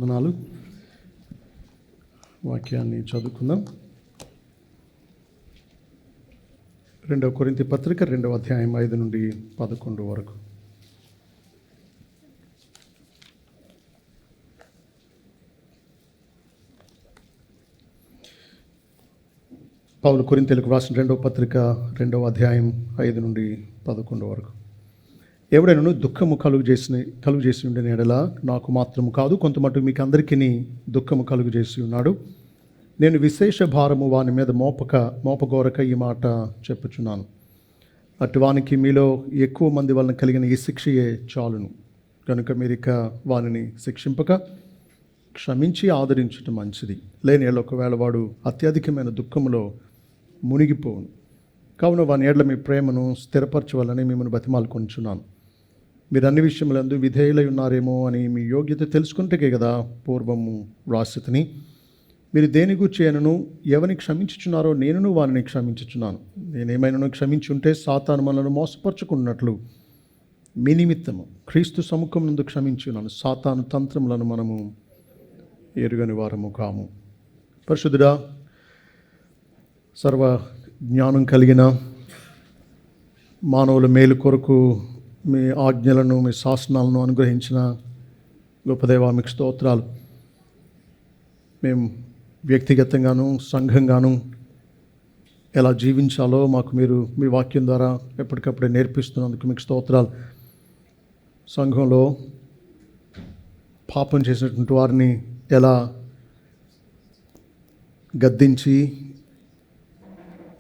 వందనాలు. వాక్యాన్ని చదువుకుందాం. 2 కొరింథీ పత్రిక 2వ అధ్యాయం 5 నుండి 11 వరకు. పౌలు కొరింథీయులకు రాసిన 2వ పత్రిక 2వ అధ్యాయం 5 నుండి 11 వరకు. ఎవడైనా దుఃఖము కలుగు చేసి ఉండిన ఎడల నాకు మాత్రము కాదు, కొంతమటు మీకు అందరికీ దుఃఖము కలుగు చేసి ఉన్నాడు. నేను విశేష భారము వాని మీద మోపగోరక ఈ మాట చెప్పుచున్నాను. అటు వానికి మీలో ఎక్కువ మంది వలన కలిగిన ఈ శిక్షయే చాలును. కనుక మీరిక వానిని శిక్షింపక క్షమించి ఆదరించటం మంచిది. లేని ఎడల ఒకవేళ వాడు అత్యధికమైన దుఃఖములో మునిగిపోవును. కావున వాని ఎడల మీ ప్రేమను స్థిరపరచవాలని మిమ్మల్ని బతిమాలుకొంచున్నాను. మీరు అన్ని విషయములందు విధేయులై ఉన్నారేమో అని మీ యోగ్యత తెలుసుకుంటే కదా పూర్వము వ్రాసితిని. మీరు దేని గూర్చి అయినను ఎవరిని క్షమించుచున్నారో నేనును వారిని క్షమించుచున్నాను. నేనేమైనాను క్షమించి ఉంటే సాతాను మనలను మోసపరచుకున్నట్లు మీ నిమిత్తము క్రీస్తు సముఖం నందు క్షమించున్నాను. సాతాను తంత్రములను మనము ఎరుగని వారము కాము. పరిశుద్ధుడా, సర్వ జ్ఞానం కలిగిన మానవుల మేలు కొరకు మీ ఆజ్ఞలను, మీ శాసనాలను అనుగ్రహించిన గొప్ప దేవా, మీకు స్తోత్రాలు. మేము వ్యక్తిగతంగాను సంఘంగాను ఎలా జీవించాలో మాకు మీరు మీ వాక్యం ద్వారా ఎప్పటికప్పుడే నేర్పిస్తున్నందుకు మీకు స్తోత్రాలు. సంఘంలో పాపం చేసినటువంటి వారిని ఎలా గద్దించి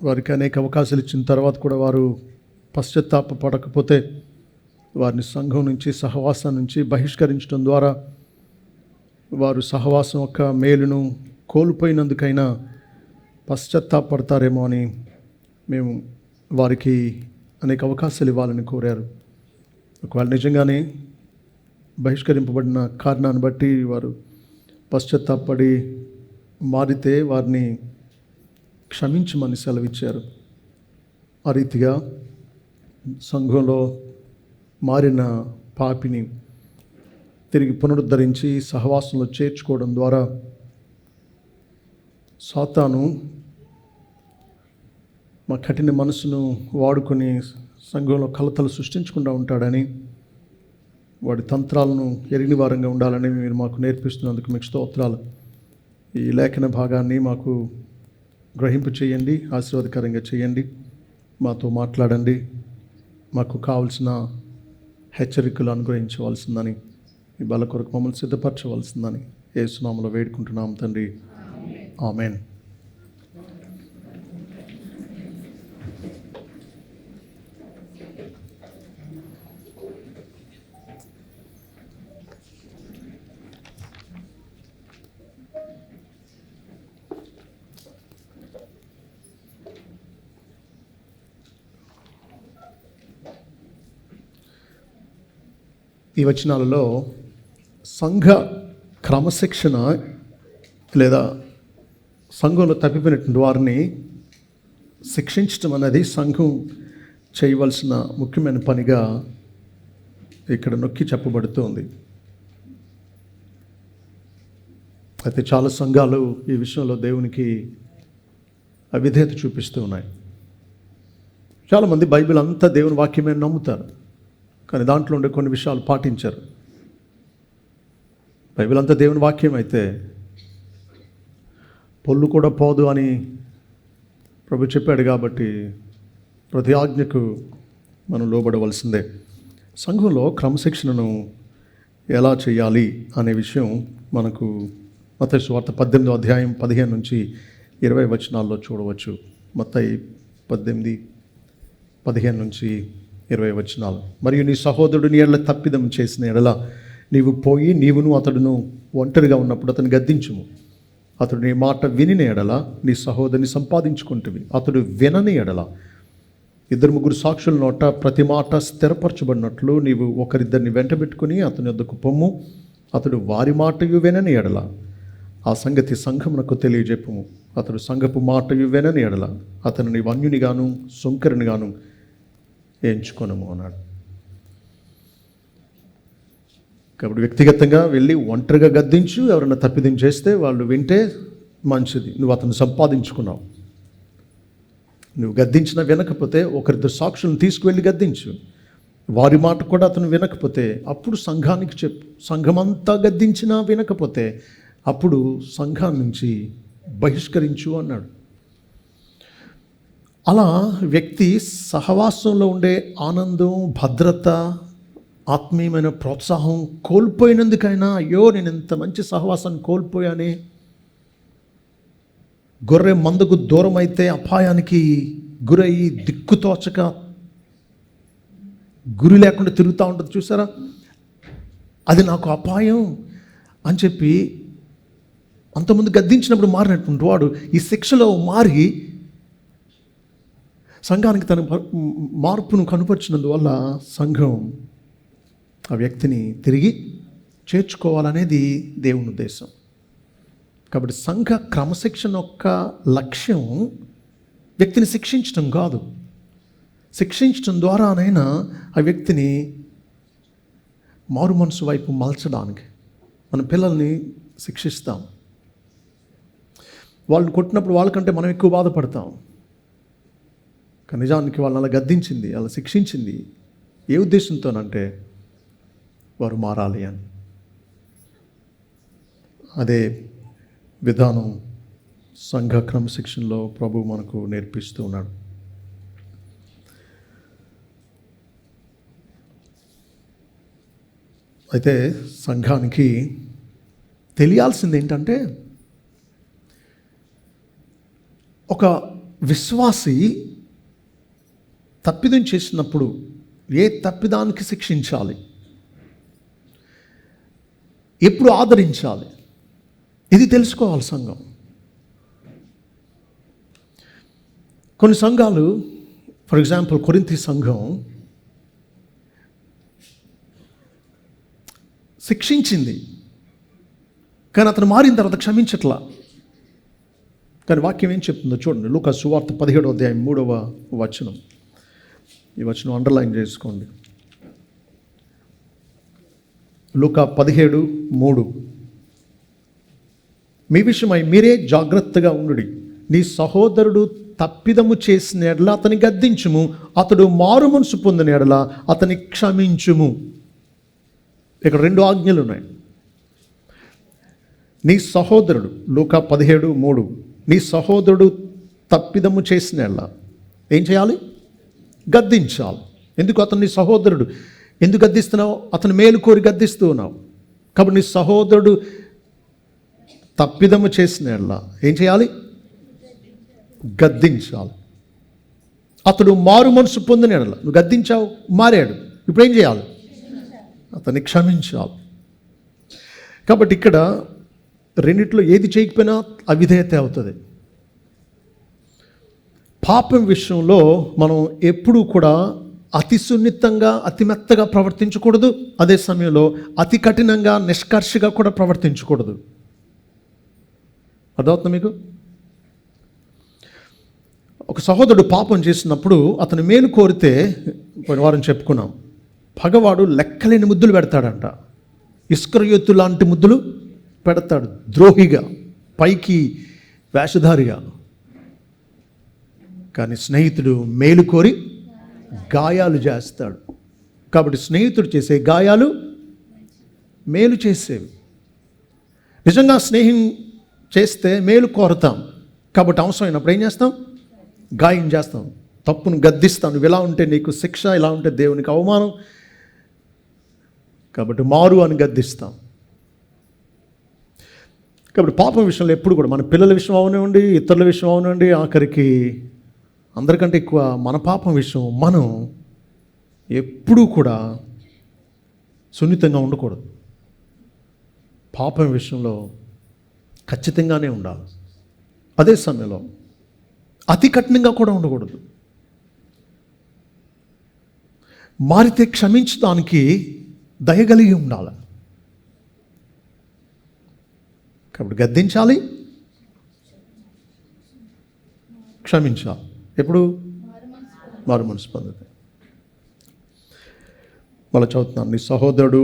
వారికి అనేక అవకాశాలు ఇచ్చిన తర్వాత కూడా వారు పశ్చాత్తాపపడకపోతే వారిని సంఘం నుంచి, సహవాసం నుంచి బహిష్కరించడం ద్వారా వారు సహవాసం యొక్క మేలును కోల్పోయినందుకైనా పశ్చాత్తాపడతారేమో అని మేము వారికి అనేక అవకాశాలు ఇవ్వాలని కోరారు. ఒకవేళ నిజంగానే బహిష్కరింపబడిన కారణాన్ని బట్టి వారు పశ్చాత్తాపడి మారితే వారిని క్షమించమని సెలవిచ్చారు. ఆ రీతిగా సంఘంలో మారిన పాపిని తిరిగి పునరుద్ధరించి సహవాసంలో చేర్చుకోవడం ద్వారా సాతాను మా కఠిన మనసును వాడుకొని సంఘంలో కలతలు సృష్టించకుండా ఉంటాడని, వాడి తంత్రాలను ఎరిగిన వారంగా ఉండాలని మీరు మాకు నేర్పిస్తున్నందుకు మీకు స్తోత్రాలు. ఈ లేఖన భాగాన్ని మాకు గ్రహింపు చేయండి, ఆశీర్వాదకరంగా చేయండి, మాతో మాట్లాడండి, మాకు కావలసిన హెచ్చరికలు అనుగ్రహించవలసిందని, ఈ బల కొరకు మమ్మల్ని సిద్ధపరచవలసిందని యేసు నామములో వేడుకుంటున్నాం తండ్రి, ఆమేన్. ఈ వచనాలలో సంఘ క్రమశిక్షణ లేదా సంఘంలో తప్పిపోయినటువంటి వారిని శిక్షించడం అనేది సంఘం చేయవలసిన ముఖ్యమైన పనిగా ఇక్కడ నొక్కి చెప్పబడుతోంది. అయితే చాలా సంఘాలు ఈ విషయంలో దేవునికి అవిధేయత చూపిస్తూ ఉన్నాయి. చాలామంది బైబిల్ అంతా దేవుని వాక్యమే నమ్ముతారు, కానీ దాంట్లో ఉండే కొన్ని విషయాలు పాటించారు. బైబిల్ అంతా దేవుని వాక్యం అయితే పొల్లు కూడా పోదు అని ప్రభు చెప్పాడు కాబట్టి ప్రతి ఆజ్ఞకు మనం లోబడవలసిందే. సంఘంలో క్రమశిక్షణను ఎలా చేయాలి అనే విషయం మనకు మత్తయి సువార్త 18వ అధ్యాయం 15 నుంచి 20 వచనాల్లో చూడవచ్చు. మత్తయి 18:15 నుంచి 20 వచనాలు. మరియు నీ సహోదరుడు నీ ఎడల తప్పిదం చేసిన ఎడల నీవు పోయి నీవును అతడును ఒంటరిగా ఉన్నప్పుడు అతను గద్దించుము. అతడు నీ మాట వినిన ఎడల నీ సహోదరుని సంపాదించుకుంటువి. అతడు వినని ఎడల 2-3 సాక్షుల నోట ప్రతి మాట స్థిరపరచబడినట్లు నీవు ఒకరిద్దరిని వెంటబెట్టుకుని అతని వద్దకు పొమ్ము. అతడు వారి మాటయు వినని ఎడల ఆ సంగతి సంఘమునకు తెలియజెప్పుము. అతడు సంఘపు మాటయు వినని ఎడల అతను నీవు అన్యునిగాను సుంకరునిగాను ఎంచుకొనము అన్నాడు. కాబట్టి వ్యక్తిగతంగా వెళ్ళి ఒంటరిగా గద్దించు. ఎవరైనా తప్పిదం చేస్తే వాళ్ళు వింటే మంచిది, నువ్వు అతను సంపాదించుకున్నావు. నువ్వు గద్దించినా వినకపోతే ఒకరిద్దరు సాక్షులను తీసుకువెళ్ళి గద్దించు. వారి మాట కూడా అతను వినకపోతే అప్పుడు సంఘానికి చెప్పు. సంఘమంతా గద్దించినా వినకపోతే అప్పుడు సంఘాన్ని నుంచి బహిష్కరించు అన్నాడు. అలా వ్యక్తి సహవాసంలో ఉండే ఆనందం, భద్రత, ఆత్మీయమైన ప్రోత్సాహం కోల్పోయినందుకైనా, అయ్యో నేను ఇంత మంచి సహవాసాన్ని కోల్పోయానే, గొర్రె మందకు దూరం అయితే అపాయానికి గురయ్యి దిక్కుతోచక గురి లేకుండా తిరుగుతూ ఉంటుంది చూసారా, అది నాకు అపాయం అని చెప్పి అంతకుముందు గద్దించినప్పుడు మారినటువంటి వాడు ఈ శిక్షలో మారి సంఘానికి తన మార్పును కనుపరిచినందువల్ల సంఘం ఆ వ్యక్తిని తిరిగి చేర్చుకోవాలనేది దేవుని ఉద్దేశం. కాబట్టి సంఘ క్రమశిక్షణ యొక్క లక్ష్యం వ్యక్తిని శిక్షించడం కాదు. శిక్షించడం ద్వారానైనా ఆ వ్యక్తిని మారు మనసు వైపు మలచడానికి. మన పిల్లల్ని శిక్షిస్తాం, వాళ్ళని కొట్టినప్పుడు వాళ్ళకంటే మనం ఎక్కువ బాధపడతాం. కానీ నిజానికి వాళ్ళని అలా గద్దించింది, అలా శిక్షించింది ఏ ఉద్దేశంతోనంటే వారు మారాలి అని. అదే విధానం సంఘ క్రమశిక్షణలో ప్రభువు మనకు నేర్పిస్తూ ఉన్నాడు. అయితే సంఘానికి తెలియాల్సింది ఏంటంటే, ఒక విశ్వాసి తప్పిదం చేసినప్పుడు ఏ తప్పిదానికి శిక్షించాలి, ఎప్పుడు ఆదరించాలి, ఇది తెలుసుకోవాలి సంఘం. కొన్ని సంఘాలు, ఫర్ ఎగ్జాంపుల్ కొరింథీ సంఘం శిక్షించింది, కానీ అతను మారిన తర్వాత క్షమించట్లా. కానీ వాక్యం ఏం చెప్తుందో చూడండి. లూకా సువార్త 17వ అధ్యాయం 3వ వచనం. ఈ వచనం అండర్లైన్ చేసుకోండి. లూకా 17:3. మీ విషయమై మీరే జాగ్రత్తగా ఉండుడి. నీ సహోదరుడు తప్పిదము చేసిన ఎడల అతని గద్దించుము, అతడు మారు మనసు పొందిన ఎడల అతని క్షమించుము. ఇక్కడ 2 ఆజ్ఞలు ఉన్నాయి. నీ సహోదరుడు, లూకా 17:3, నీ సహోదరుడు తప్పిదము చేసిన ఎడల ఏం చేయాలి? గద్దించాలి. ఎందుకు? అతను నీ సహోదరుడు. ఎందుకు గద్దిస్తున్నావు? అతను మేలు కోరి గద్దిస్తూ ఉన్నావు. కాబట్టి నీ సహోదరుడు తప్పిదము చేసిన ఎడల ఏం చేయాలి? గద్దించాలి. అతడు మారు మనసు పొందిన ఎడల, నువ్వు గద్దించావు, మారాడు, ఇప్పుడు ఏం చేయాలి? అతన్ని క్షమించాలి. కాబట్టి ఇక్కడ రెండిట్లో ఏది చేయకపోయినా అవిధేయత అవుతుంది. పాపం విషయంలో మనం ఎప్పుడూ కూడా అతి సున్నితంగా, అతి మెత్తగా ప్రవర్తించకూడదు. అదే సమయంలో అతి కఠినంగా, నిష్కర్షగా కూడా ప్రవర్తించకూడదు. అర్థమవుతుందా మీకు? ఒక సహోదరుడు పాపం చేసినప్పుడు అతను మేలు కోరితే, పోయిన వారం చెప్పుకున్నాం, పగవాడు లెక్కలేని ముద్దులు పెడతాడంట. ఇస్కరియోతు లాంటి ముద్దులు పెడతాడు, ద్రోహిగా, పైకి వేషధారిగా. కానీ స్నేహితుడు మేలు కోరి గాయాలు చేస్తాడు. కాబట్టి స్నేహితుడు చేసే గాయాలు మేలు చేసేవి. నిజంగా స్నేహం చేస్తే మేలు కోరుతాం. కాబట్టి అవసరమైనప్పుడు ఏం చేస్తాం? గాయం చేస్తాం, తప్పును గద్దిస్తాం. నువ్వు ఇలా ఉంటే నీకు శిక్ష, ఇలా ఉంటే దేవునికి అవమానం, కాబట్టి మారు అని గద్దిస్తాం. కాబట్టి పాపం విషయంలో ఎప్పుడు కూడా మన పిల్లల విషయం అవనివ్వండి, ఇతరుల విషయం అవనివ్వండి, ఆఖరికి అందరికంటే ఎక్కువ మన పాపం విషయం మనం ఎప్పుడూ కూడా సున్నితంగా ఉండకూడదు. పాపం విషయంలో ఖచ్చితంగానే ఉండాలి. అదే సమయంలో అతి కఠినంగా కూడా ఉండకూడదు. మారితే క్షమించడానికి దయగలిగి ఉండాలి. కాబట్టి గద్దించాలి, క్షమించాలి. ఎప్పుడు? మారు మనసు పొందితే. మళ్ళీ చదువుతున్నాను. నీ సహోదరుడు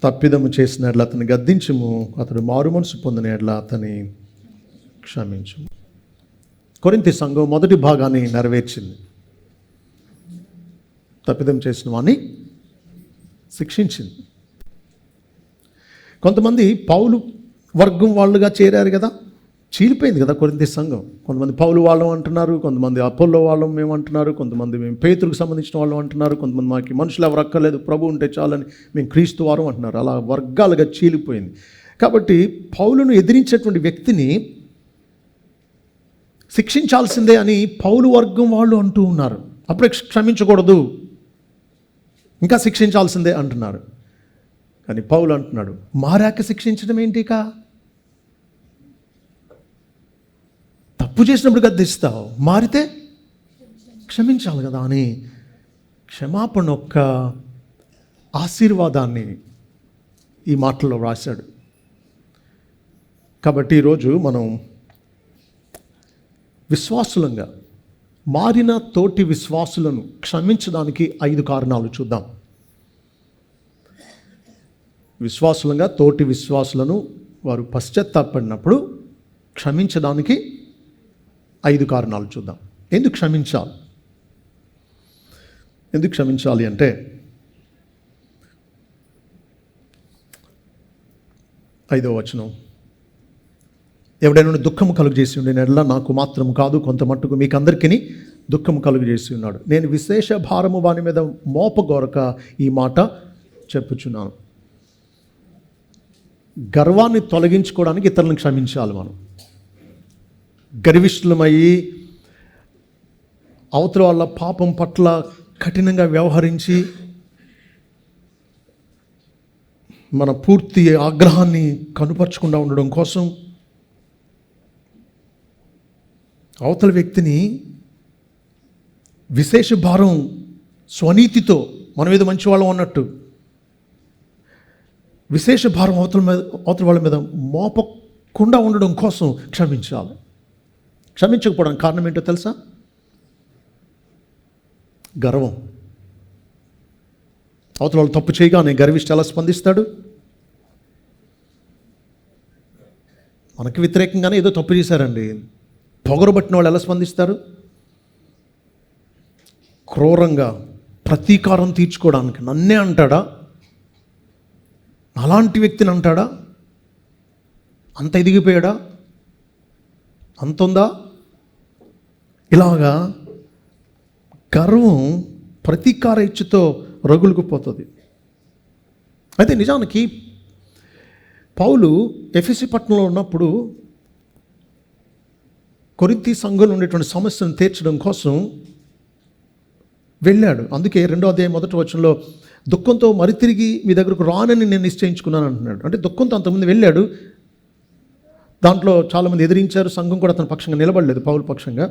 తప్పిదము చేసిన ఎడ్ల అతన్ని గద్దించుము, అతడు మారు మనసు పొందిన ఎడ్ల అతని క్షమించుము. కొరింథీ సంఘం మొదటి భాగాన్ని నెరవేర్చింది. తప్పిదం చేసిన వాడిని శిక్షించింది. కొంతమంది పౌలు వర్గం వాళ్ళుగా చేరారు కదా, చీలిపోయింది కదా కొరింథీ సంఘం. కొంతమంది పౌలు వాళ్ళం అంటున్నారు, కొంతమంది అపోల్లో వాళ్ళం మేము అంటున్నారు, కొంతమంది మేము పేతురుకు సంబంధించిన వాళ్ళం అంటున్నారు, కొంతమంది మాకు మనుషులు ఎవరు అక్కర్లేదు, ప్రభు ఉంటే చాలని మేము క్రీస్తు వారం అంటున్నారు. అలా వర్గాలుగా చీలిపోయింది. కాబట్టి పౌలును ఎదిరించేటువంటి వ్యక్తిని శిక్షించాల్సిందే అని పౌలు వర్గం వాళ్ళు అంటూ ఉన్నారు. అప్పుడే క్షమించకూడదు, ఇంకా శిక్షించాల్సిందే అంటున్నారు. కానీ పౌలు అంటున్నాడు, మారాక శిక్షించడం ఏంటికా? తప్పు చేసినప్పుడు గద్దిస్తావు, మారితే క్షమించాలి కదా అని క్షమాపణ యొక్క ఆశీర్వాదాన్ని ఈ మాటల్లో రాశాడు. కాబట్టి ఈరోజు మనం విశ్వాసులంగా మారిన తోటి విశ్వాసులను క్షమించడానికి 5 కారణాలు చూద్దాం. విశ్వాసులంగా తోటి విశ్వాసులను వారు పశ్చాత్తాపడినప్పుడు క్షమించడానికి 5 కారణాలు చూద్దాం. ఎందుకు క్షమించాలి? ఎందుకు క్షమించాలి అంటే, 5వ వచనం, ఎవడైనా దుఃఖము కలుగు చేసి ఉండే ఎడల నాకు మాత్రం కాదు, కొంత మట్టుకు మీకు అందరికీ దుఃఖము కలుగు చేసి ఉన్నాడు. నేను విశేష భారము వాని మీద మోపగోరక ఈ మాట చెప్పుచున్నాను. గర్వాన్ని తొలగించుకోవడానికి ఇతరులను క్షమించాలి. మనం గర్విష్ఠులమయ్యి అవతల వాళ్ళ పాపం పట్ల కఠినంగా వ్యవహరించి మన పూర్తి ఆగ్రహాన్ని కనుపరచకుండా ఉండడం కోసం అవతల వ్యక్తిని విశేష భారం స్వనీతితో మనం ఏదో మంచి వాళ్ళం అన్నట్టు విశేష భారం అవతల వాళ్ళ మీద మోపకుండా ఉండడం కోసం క్షమించాలి. క్షమించకపోవడానికి కారణం ఏంటో తెలుసా? గర్వం. అవతల వాళ్ళు తప్పు చేయగానే గర్విష్టి ఎలా స్పందిస్తాడు? మనకి వ్యతిరేకంగానే ఏదో తప్పు చేశారండి, పొగరబట్టిన వాళ్ళు ఎలా స్పందిస్తారు? క్రూరంగా ప్రతీకారం తీర్చుకోవడానికి నన్నే అంటాడా, అలాంటి వ్యక్తిని అంటాడా, అంత ఎదిగిపోయాడా, అంత ఉందా? ఇలాగా గర్వం ప్రతీకార ఇచ్చుతో రగులుకు పోతుంది. అయితే నిజానికి పౌలు ఎఫెసీ పట్టణంలో ఉన్నప్పుడు కొరింథీ సంఘంలో ఉండేటువంటి సమస్యను తీర్చడం కోసం వెళ్ళాడు. అందుకే 2వ అధ్యాయం 1వ వచనంలో దుఃఖంతో మరి తిరిగి మీ దగ్గరకు రానని నేను నిశ్చయించుకున్నాను అంటున్నాడు. అంటే దుఃఖంతో అంతకుముందు వెళ్ళాడు, దాంట్లో చాలామంది ఎదిరించారు, సంఘం కూడా అతని పక్షంగా నిలబడలేదు, పౌలు పక్షంగా.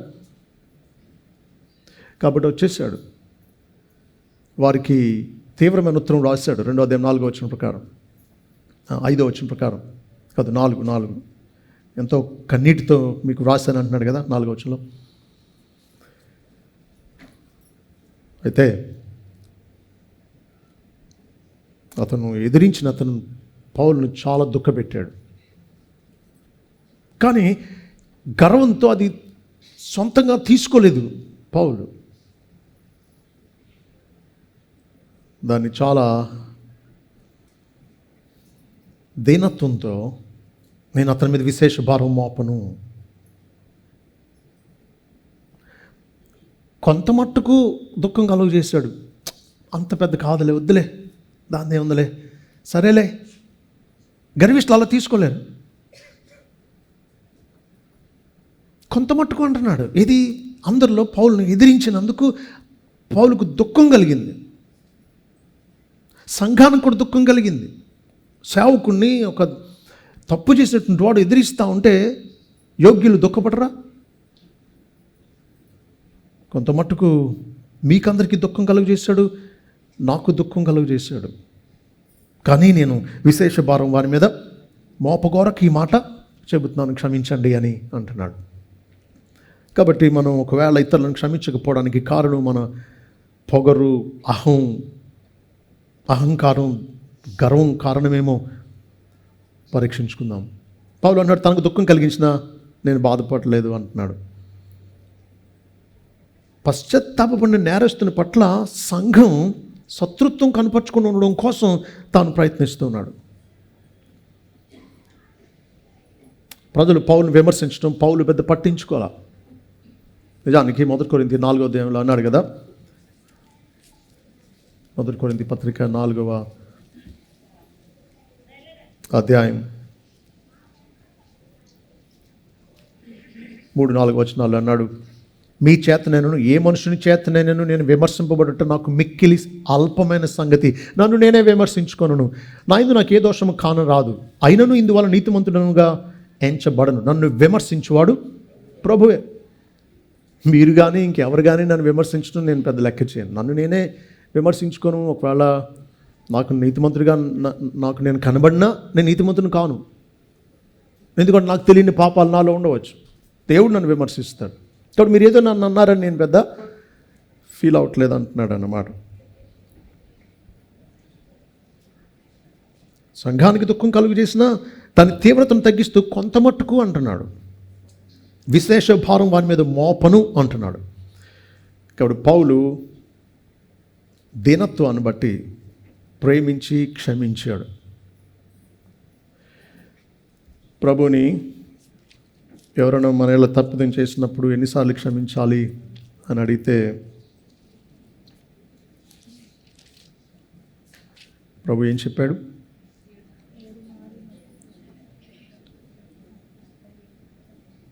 కాబట్టి వచ్చేసాడు, వారికి తీవ్రమైన ఉత్తరం రాశాడు. 2వ అధ్యాయం 4వ వచనం ప్రకారం, 5వ వచనం ప్రకారం కాదు, 4 ఎంతో కన్నీటితో మీకు రాశాను అంటున్నాడు కదా 4వ వచనంలో. అయితే అతను ఎదిరించిన అతను పౌలును చాలా దుఃఖపెట్టాడు. కానీ గర్వంతో అది సొంతంగా తీసుకోలేదు పౌలు. దాన్ని చాలా దీనత్వంతో, నేను అతని మీద విశేష భారం మోపను, కొంత మట్టుకు దుఃఖం కలుగు చేశాడు, అంత పెద్ద కాదులే, వద్దులే, దాన్ని ఉందిలే, సరేలే. గర్విష్ఠులు అలా తీసుకోలేరు. కొంత మట్టుకు అంటున్నాడు. ఇది అందరిలో పౌలును ఎదిరించినందుకు పౌలుకు దుఃఖం కలిగింది, సంఘానికి కూడా దుఃఖం కలిగింది. సేవకుణ్ణి, ఒక తప్పు చేసినటువంటి వాడు ఎదిరిస్తూ ఉంటే యోగ్యులు దుఃఖపడరా? కొంత మట్టుకు మీకందరికీ దుఃఖం కలుగు చేశాడు, నాకు దుఃఖం కలుగు చేశాడు. కానీ నేను విశేష భారం వారి మీద మోపగోరకు ఈ మాట చెబుతున్నాను, క్షమించండి అని అంటున్నాడు. కాబట్టి మనం ఒకవేళ ఇతరులను క్షమించకపోవడానికి కారణం మన పొగరు, అహంకారం గర్వం కారణమేమో పరీక్షించుకుందాం. పౌలు అన్నాడు, తనకు దుఃఖం కలిగించినా నేను బాధపడలేదు అంటున్నాడు. పశ్చాత్తాపడిన నేరస్తుని పట్ల సంఘం శత్రుత్వం కనపరుచుకుని ఉండడం కోసం తాను ప్రయత్నిస్తున్నాడు. ప్రజలు పౌలుని విమర్శించడం పౌలు పెద్ద పట్టించుకోవాలా. నిజానికి 1 కొరింథీ 4వ అధ్యాయంలో అన్నాడు కదా, 1 కొరింథీ పత్రిక 4వ అధ్యాయం 3-4 వచనాలు అన్నాడు, మీ చేతనైనను ఏ మనుషుని చేతనైనను నేను విమర్శింపబడటం నాకు మిక్కిలి అల్పమైన సంగతి. నన్ను నేనే విమర్శించుకొనును. నా యందు నాకు ఏ దోషము కానరాదు. అయినను ఇందువల్ల నీతిమంతుడనుగా ఎంచబడను. నన్ను విమర్శించువాడు ప్రభువే. మీరు కానీ ఇంకెవరు కానీ నన్ను విమర్శించడం నేను పెద్ద లెక్క చేయను. నన్ను నేనే విమర్శించుకోను. ఒకవేళ నాకు నీతిమంతుడిగా నాకు నేను కనబడినా నేను నీతిమంతుని కాను. ఎందుకంటే నాకు తెలియని పాపాలు నాలో ఉండవచ్చు. దేవుడు నన్ను విమర్శిస్తాడు. కాబట్టి మీరు ఏదో నన్ను అన్నారని నేను పెద్ద ఫీల్ అవ్వట్లేదు అంటున్నాడు అన్నమాట. సంఘానికి దుఃఖం కలుగు చేసినా దాని తీవ్రతను తగ్గిస్తూ కొంత మట్టుకు అంటున్నాడు. విశేష భారం వారి మీద మోపను అంటున్నాడు. కాబట్టి పౌలు దీనత్వాన్ని బట్టి ప్రేమించి క్షమించాడు. ప్రభుని ఎవరైనా మన ఇలా తప్పిదం చేసినప్పుడు ఎన్నిసార్లు క్షమించాలి అని అడిగితే ప్రభు ఏం చెప్పాడు?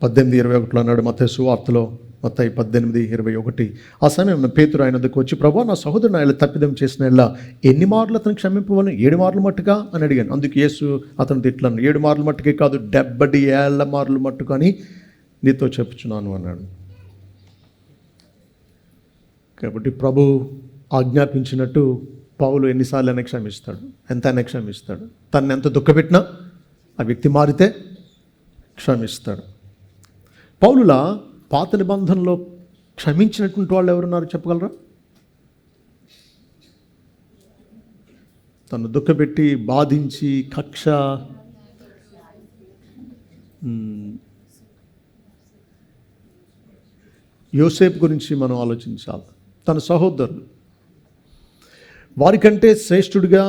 18:21 అన్నాడు మత్తయి సువార్తలో, మత్తయి 18:21. ఆ సమయంలో పేతురు ఆయన వద్దకు వచ్చి, ప్రభువా, నా సహోదరుని ఆయన తప్పిదం చేసిన ఎల్లా ఎన్ని మార్లు అతను క్షమింపవలను? 7 మార్లు మట్టుగా అని అడిగాను. అందుకు యేసు అతను తిట్లను, 7 మార్లు మట్టుకే కాదు 70 మార్లు మట్టుకు అని నీతో చెప్పుచున్నాను అన్నాడు. కాబట్టి ప్రభు ఆజ్ఞాపించినట్టు పౌలు ఎన్నిసార్లు అయినా క్షమిస్తాడు, ఎంత అయినా క్షమిస్తాడు. తను ఎంత దుఃఖపెట్టినా ఆ వ్యక్తి మారితే క్షమిస్తాడు. పౌలులా పాత నిబంధనలో క్షమించినటువంటి వాళ్ళు ఎవరున్నారు చెప్పగలరా? తను దుఃఖపెట్టి బాధించి కక్ష, యోసేపు గురించి మనం ఆలోచించాలి. తన సహోదరులు వారికంటే శ్రేష్ఠుడిగా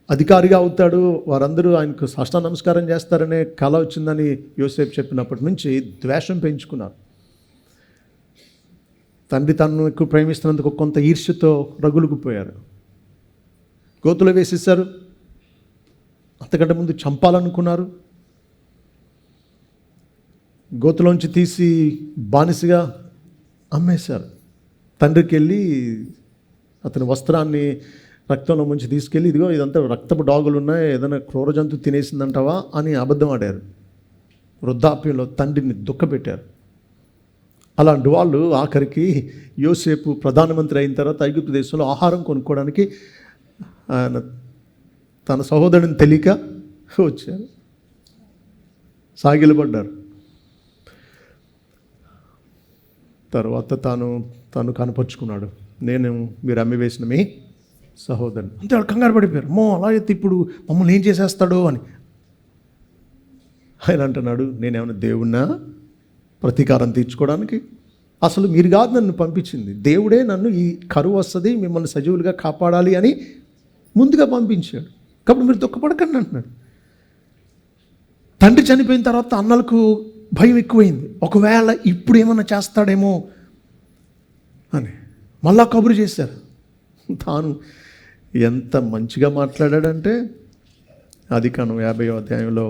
అధికారిగా అవుతాడు, వారందరూ ఆయనకు సాష్టాంగ నమస్కారం చేస్తారనే కళ వచ్చిందని యోసేపు చెప్పినప్పటి నుంచి ద్వేషం పెంచుకున్నారు. తండ్రి తనను ఎక్కువ ప్రేమిస్తున్నందుకు కొంత ఈర్ష్యతో రగులుకుపోయారు. గోతులో వేసేసారు. అంతకంటే ముందు చంపాలనుకున్నారు. గోతులోంచి తీసి బానిసగా అమ్మేశారు. తండ్రికి వెళ్ళి అతని వస్త్రాన్ని రక్తంలో ముంచి తీసుకెళ్ళి, ఇదిగో ఇదంతా రక్తపు డాగులు ఉన్నాయి, ఏదైనా క్రూర జంతువు తినేసిందంటావా అని అబద్ధం ఆడారు. వృద్ధాప్యంలో తండ్రిని దుఃఖపెట్టారు. అలాంటి వాళ్ళు ఆఖరికి యోసేపు ప్రధానమంత్రి అయిన తర్వాత ఐగుప్తు దేశంలో ఆహారం కొనుక్కోవడానికి ఆయన తన సహోదరుని తెలియక వచ్చారు, సాగిలపడ్డారు. తర్వాత తాను కనపరుచుకున్నాడు, నేను మీరు అమ్మి వేసిన మీ సహోదరుని. అంతే వాళ్ళు కంగారు పడిపోయారు. అలా అయితే ఇప్పుడు మమ్మల్ని ఏం చేసేస్తాడో అని. ఆయన అంటున్నాడు, నేనేమన్నా దేవుణ్ణా ప్రతీకారం తీర్చుకోవడానికి? అసలు మీరు కాదు నన్ను పంపించింది, దేవుడే నన్ను ఈ కరువు వస్తుంది మిమ్మల్ని సజీవులుగా కాపాడాలి అని ముందుగా పంపించాడు. కాబట్టి మీరు దుఃఖపడకండి అంటున్నాడు. తండ్రి చనిపోయిన తర్వాత అన్నలకు భయం ఎక్కువైంది, ఒకవేళ ఇప్పుడు ఏమన్నా చేస్తాడేమో అని మళ్ళా కబురు చేశారు. తాను ఎంత మంచిగా మాట్లాడాడంటే ఆదికాండం 50వ అధ్యాయంలో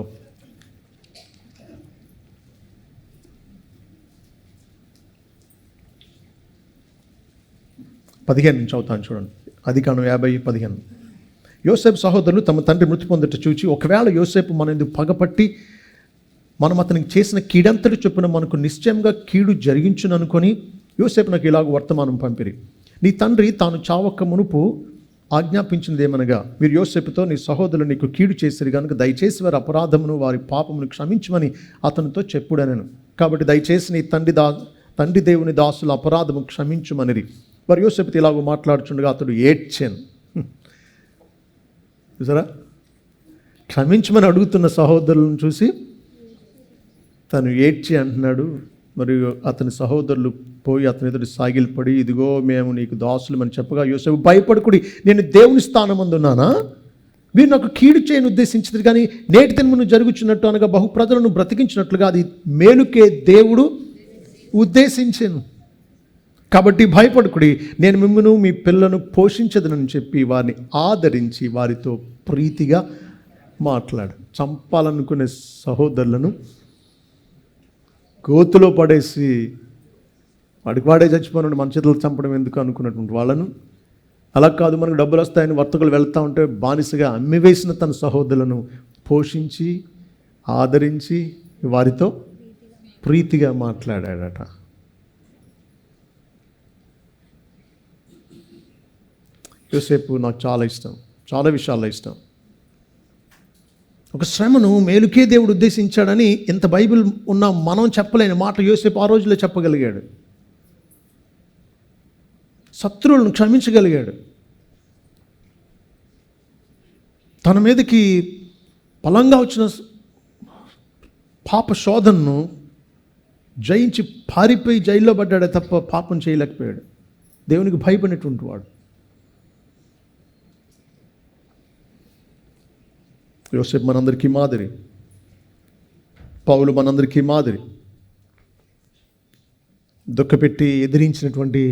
15 నుంచి అవుతాను చూడండి. ఆదికాండం 50:15. యోసేపు సహోదరులు తమ తండ్రి మృతి పొందట చూచి, ఒకవేళ యోసేపు మన ఎందుకు పగపట్టి మనం అతనికి చేసిన కీడంతటి చొప్పున మనకు నిశ్చయంగా కీడు జరిగించును అనుకొని యోసేపు నాకు ఇలాగ వర్తమానం పంపిరి. నీ తండ్రి తాను చావక్క మునుపు ఆజ్ఞాపించినదేమనగా, మీరు యోసేపుతో నీ సహోదరులు నీకు కీడు చేసిరి కనుక దయచేసి వారి అపరాధమును వారి పాపమును క్షమించమని అతనితో చెప్పుడనెను. కాబట్టి దయచేసి నీ తండ్రి దేవుని దాసుల అపరాధము క్షమించుమనిరి. వారు యోసేపుతో ఇలాగ మాట్లాడుచుండగా అతడు ఏడ్చాను. చూసారా, క్షమించమని అడుగుతున్న సహోదరులను చూసి తను ఏడ్చి అంటున్నాడు. మరియు అతని సహోదరులు పోయి అతని ఎదురు సాగిలపడి, ఇదిగో మేము నీకు దాసులమని చెప్పగా, యోసేపు భయపడకుడి, నేను దేవుని స్థానమందున్నానా? మీరు నాకు కీడు చేయని ఉద్దేశించింది, కానీ నేటి దినమును జరుగుచున్నట్టు అనగా బహు ప్రజలను బ్రతికించినట్లుగా అది మేలుకే దేవుడు ఉద్దేశించాను. కాబట్టి భయపడకుడి, నేను మిమ్మల్ని మీ పిల్లను పోషించదనని చెప్పి వారిని ఆదరించి వారితో ప్రీతిగా మాట్లాడు. చంపాలనుకునే సహోదరులను గోతులో పడేసి వాడే చచ్చిపోయినాడు, మన చేతులు చంపడం ఎందుకు అనుకున్నటువంటి వాళ్ళను, అలా కాదు మనకు డబ్బులు వస్తాయని వర్తకులు వెళ్తూ ఉంటే బానిసగా అమ్మివేసిన తన సహోదరులను పోషించి ఆదరించి వారితో ప్రీతిగా మాట్లాడాడట. యోసేపు నాకు చాలా ఇష్టం, చాలా విషయాల్లో ఇష్టం. ఒక శ్రమను మేలుకే దేవుడు ఉద్దేశించాడని ఇంత బైబిల్ ఉన్న మనం చెప్పలేని మాట యోసేపు ఆ రోజుల్లో చెప్పగలిగాడు. శత్రువులను క్షమించగలిగాడు. తన మీదకి బలంగా వచ్చిన పాప శోధనను జయించి పారిపోయి జైల్లో పడ్డాడే తప్ప పాపం చేయలేకపోయాడు. దేవునికి భయపడినటువంటి వాడు. యోసేపు మనందరికీ మాదిరి, పౌలు మనందరికీ మాదిరి. దుఃఖపెట్టి ఎదిరించినటువంటి,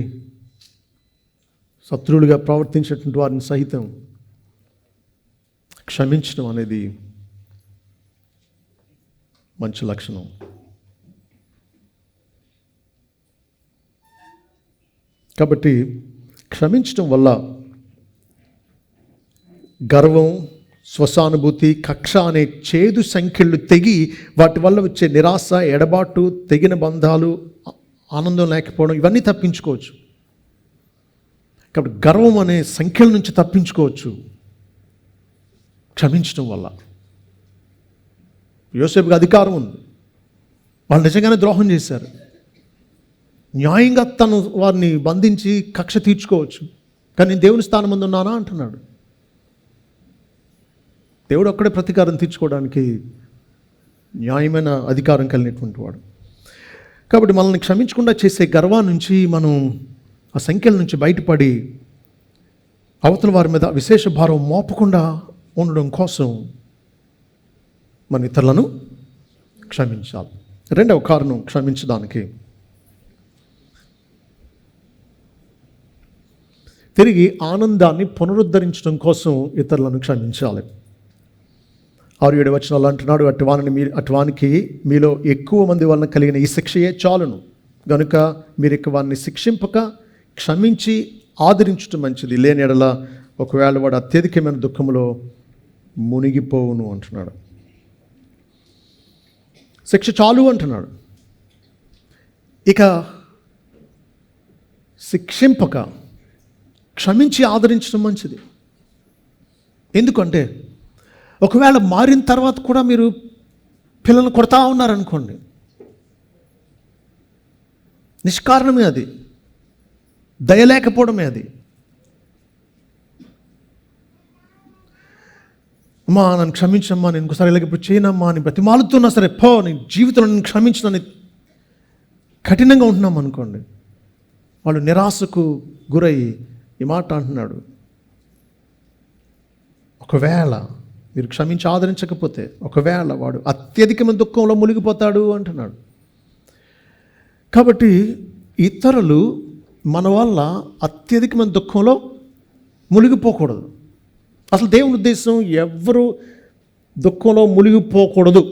శత్రువులుగా ప్రవర్తించినటువంటి వారిని సహితం క్షమించడం అనేది మంచి లక్షణం. కాబట్టి క్షమించడం వల్ల గర్వం, స్వసానుభూతి, కక్ష అనే చేదు సంఖ్యలు తెగి వాటి వల్ల వచ్చే నిరాశ, ఎడబాటు, తెగిన బంధాలు, ఆనందం లేకపోవడం, ఇవన్నీ తప్పించుకోవచ్చు. కాబట్టి గర్వం అనే సంఖ్యల నుంచి తప్పించుకోవచ్చు క్షమించడం వల్ల. యోసేపుకి అధికారం ఉంది, వాళ్ళు నిజంగానే ద్రోహం చేశారు, న్యాయంగా తను వారిని బంధించి కక్ష తీర్చుకోవచ్చు. కానీ నేను దేవుని స్థానం ముందు ఉన్నానా అంటున్నాడు. దేవుడు ఒక్కడే ప్రతీకారం తీర్చుకోవడానికి న్యాయమైన అధికారం కలిగినటువంటి వాడు. కాబట్టి మనల్ని క్షమించకుండా చేసే గర్వం నుంచి మనం ఆ సంఖ్యల నుంచి బయటపడి అవతల వారి మీద విశేష భారం మోపకుండా ఉండడం కోసం మన ఇతరులను క్షమించాలి. రెండవ కారణం క్షమించడానికి, తిరిగి ఆనందాన్ని పునరుద్ధరించడం కోసం ఇతరులను క్షమించాలి. 6-7 వచనాలు అంటున్నాడు, అటువానికి మీలో ఎక్కువ మంది వలన కలిగిన ఈ శిక్షయే చాలును, గనుక మీరు ఇక వారిని శిక్షింపక క్షమించి ఆదరించడం మంచిది. లేని ఎడల ఒకవేళ వాడు అత్యధికమైన దుఃఖంలో మునిగిపోవును అంటున్నాడు. శిక్ష చాలు అంటున్నాడు. ఇక శిక్షింపక క్షమించి ఆదరించడం మంచిది. ఎందుకంటే ఒకవేళ మారిన తర్వాత కూడా మీరు పిల్లలు కొడతా ఉన్నారనుకోండి, నిష్కారణమే అది, దయలేకపోవడమే అది. అమ్మా నన్ను క్షమించమ్మా, నేను ఇంకోసారి ఇలాగ చేయనమ్మా అని బ్రతిమాలుతున్నా సరే, పో నీ జీవితంలో నేను క్షమించనని కఠినంగా ఉంటున్నాం అనుకోండి, వాళ్ళు నిరాశకు గురయ్యి ఈ మాట అంటున్నాడు. ఒకవేళ మీరు క్షమించి ఆదరించకపోతే ఒకవేళ వాడు అత్యధికమైన దుఃఖంలో మునిగిపోతాడు అంటున్నాడు. కాబట్టి ఇతరులు మన వల్ల అత్యధికమైన దుఃఖంలో మునిగిపోకూడదు. అసలు దేవుని ఉద్దేశం ఎవరు దుఃఖంలో మునిగిపోకూడదు.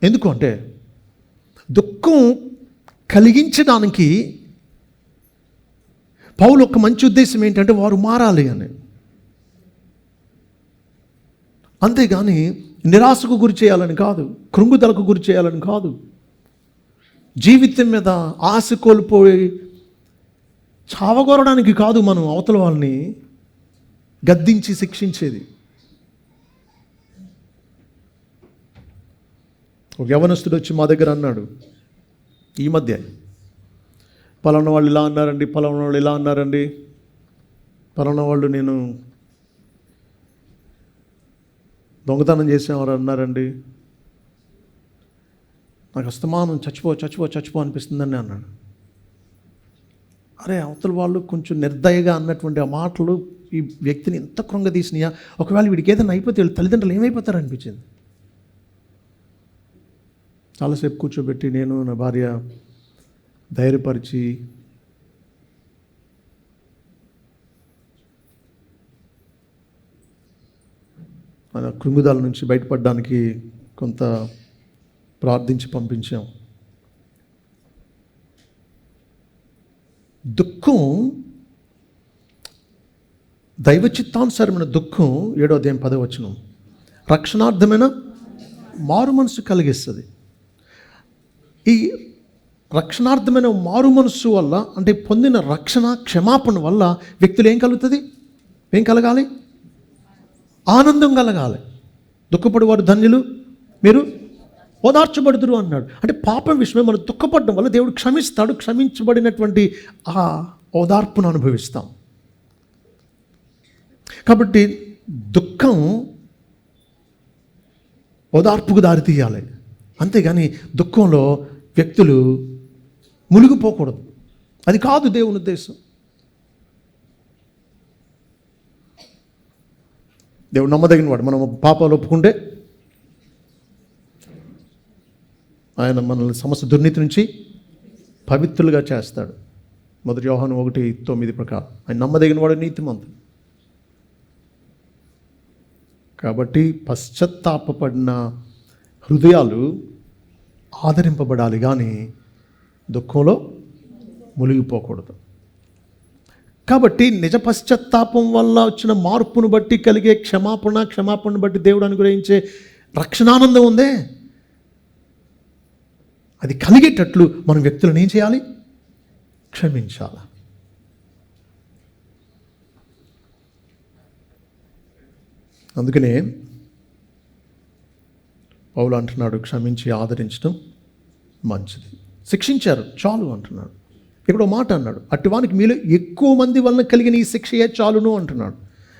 ఎందుకు అంటే దుఃఖం కలిగించడానికి పౌలు ఒక మంచి ఉద్దేశం ఏంటంటే వారు మారాలి అని. అంతేగాని నిరాశకు గురి చేయాలని కాదు, కృంగుదలకు గురి చేయాలని కాదు, జీవితం మీద ఆశ కోల్పోయి చావగొరడానికి కాదు మనం అవతల వాళ్ళని గద్దించి శిక్షించేది. ఒక యవనస్తుడు వచ్చి మా దగ్గర అన్నాడు ఈ మధ్య, పలానా వాళ్ళు ఇలా అన్నారండి, పలానా వాళ్ళు ఇలా అన్నారండి, పలానా వాళ్ళు నేను దొంగతనం చేసేవారు అన్నారండి, నాకు అస్తమానం చచ్చిపో అనిపిస్తుందని అన్నాడు. అరే, అవతల వాళ్ళు కొంచెం నిర్దయగా అన్నటువంటి ఆ మాటలు ఈ వ్యక్తిని ఎంత కృంగదీసినాయా, ఒకవేళ వీడికి ఏదైనా అయిపోతే వీళ్ళ తల్లిదండ్రులు ఏమైపోతారు అనిపించింది. చాలాసేపు కూర్చోబెట్టి నేను నా భార్య ధైర్యపరిచి మన కృంగుదాల నుంచి బయటపడడానికి కొంత ప్రార్థించి పంపించాం. దుఃఖం, దైవ చిత్తానుసారమైన దుఃఖం 7వ అధ్యాయం 10వ వచనం రక్షణార్థమైన మారు మనసు కలిగిస్తుంది. ఈ రక్షణార్థమైన మారు మనసు వల్ల, అంటే పొందిన రక్షణ క్షమాపణ వల్ల వ్యక్తులు ఏం కలుగుతుంది? ఏం కలగాలి? ఆనందం కలగాలి. దుఃఖపడి వారు ధన్యులు, మీరు ఓదార్చబడుదురు అన్నాడు. అంటే పాపం విషయమే మనం దుఃఖపడడం వల్ల దేవుడు క్షమిస్తాడు. క్షమించబడినటువంటి ఆ ఓదార్పును అనుభవిస్తాం. కాబట్టి దుఃఖం ఓదార్పుకు దారితీయాలి, అంతేగాని దుఃఖంలో వ్యక్తులు మునిగిపోకూడదు. అది కాదు దేవుని ఉద్దేశం. దేవుడు నమ్మదగిన వాడు. మనం పాపాలు ఒప్పుకుంటే ఆయన మనల్ని సమస్త దుర్నీతి నుంచి పవిత్రులుగా చేస్తాడు. 1 యోహాను 1:9 ప్రకారం ఆయన నమ్మదగిన వాడు, నీతిమంతుడు. కాబట్టి పశ్చాత్తాపపడిన హృదయాలు ఆదరింపబడాలి, కానీ దుఃఖంలో మునిగిపోకూడదు. కాబట్టి నిజ పశ్చాత్తాపం వల్ల వచ్చిన మార్పును బట్టి కలిగే క్షమాపణను బట్టి దేవుడు అనుగ్రహించే రక్షణానందం ఉందే, అది కలిగేటట్లు మనం వ్యక్తులను ఏం చేయాలి? క్షమించాలి. అందుకనే పౌలు అంటున్నాడు, క్షమించి ఆదరించడం మంచిది. శిక్షించారు చాలు అంటున్నాడు. ఇక్కడ మాట అన్నాడు, అటువానికి మీలో ఎక్కువ మంది వలన కలిగిన ఈ శిక్షయే చాలును అంటున్నాడు.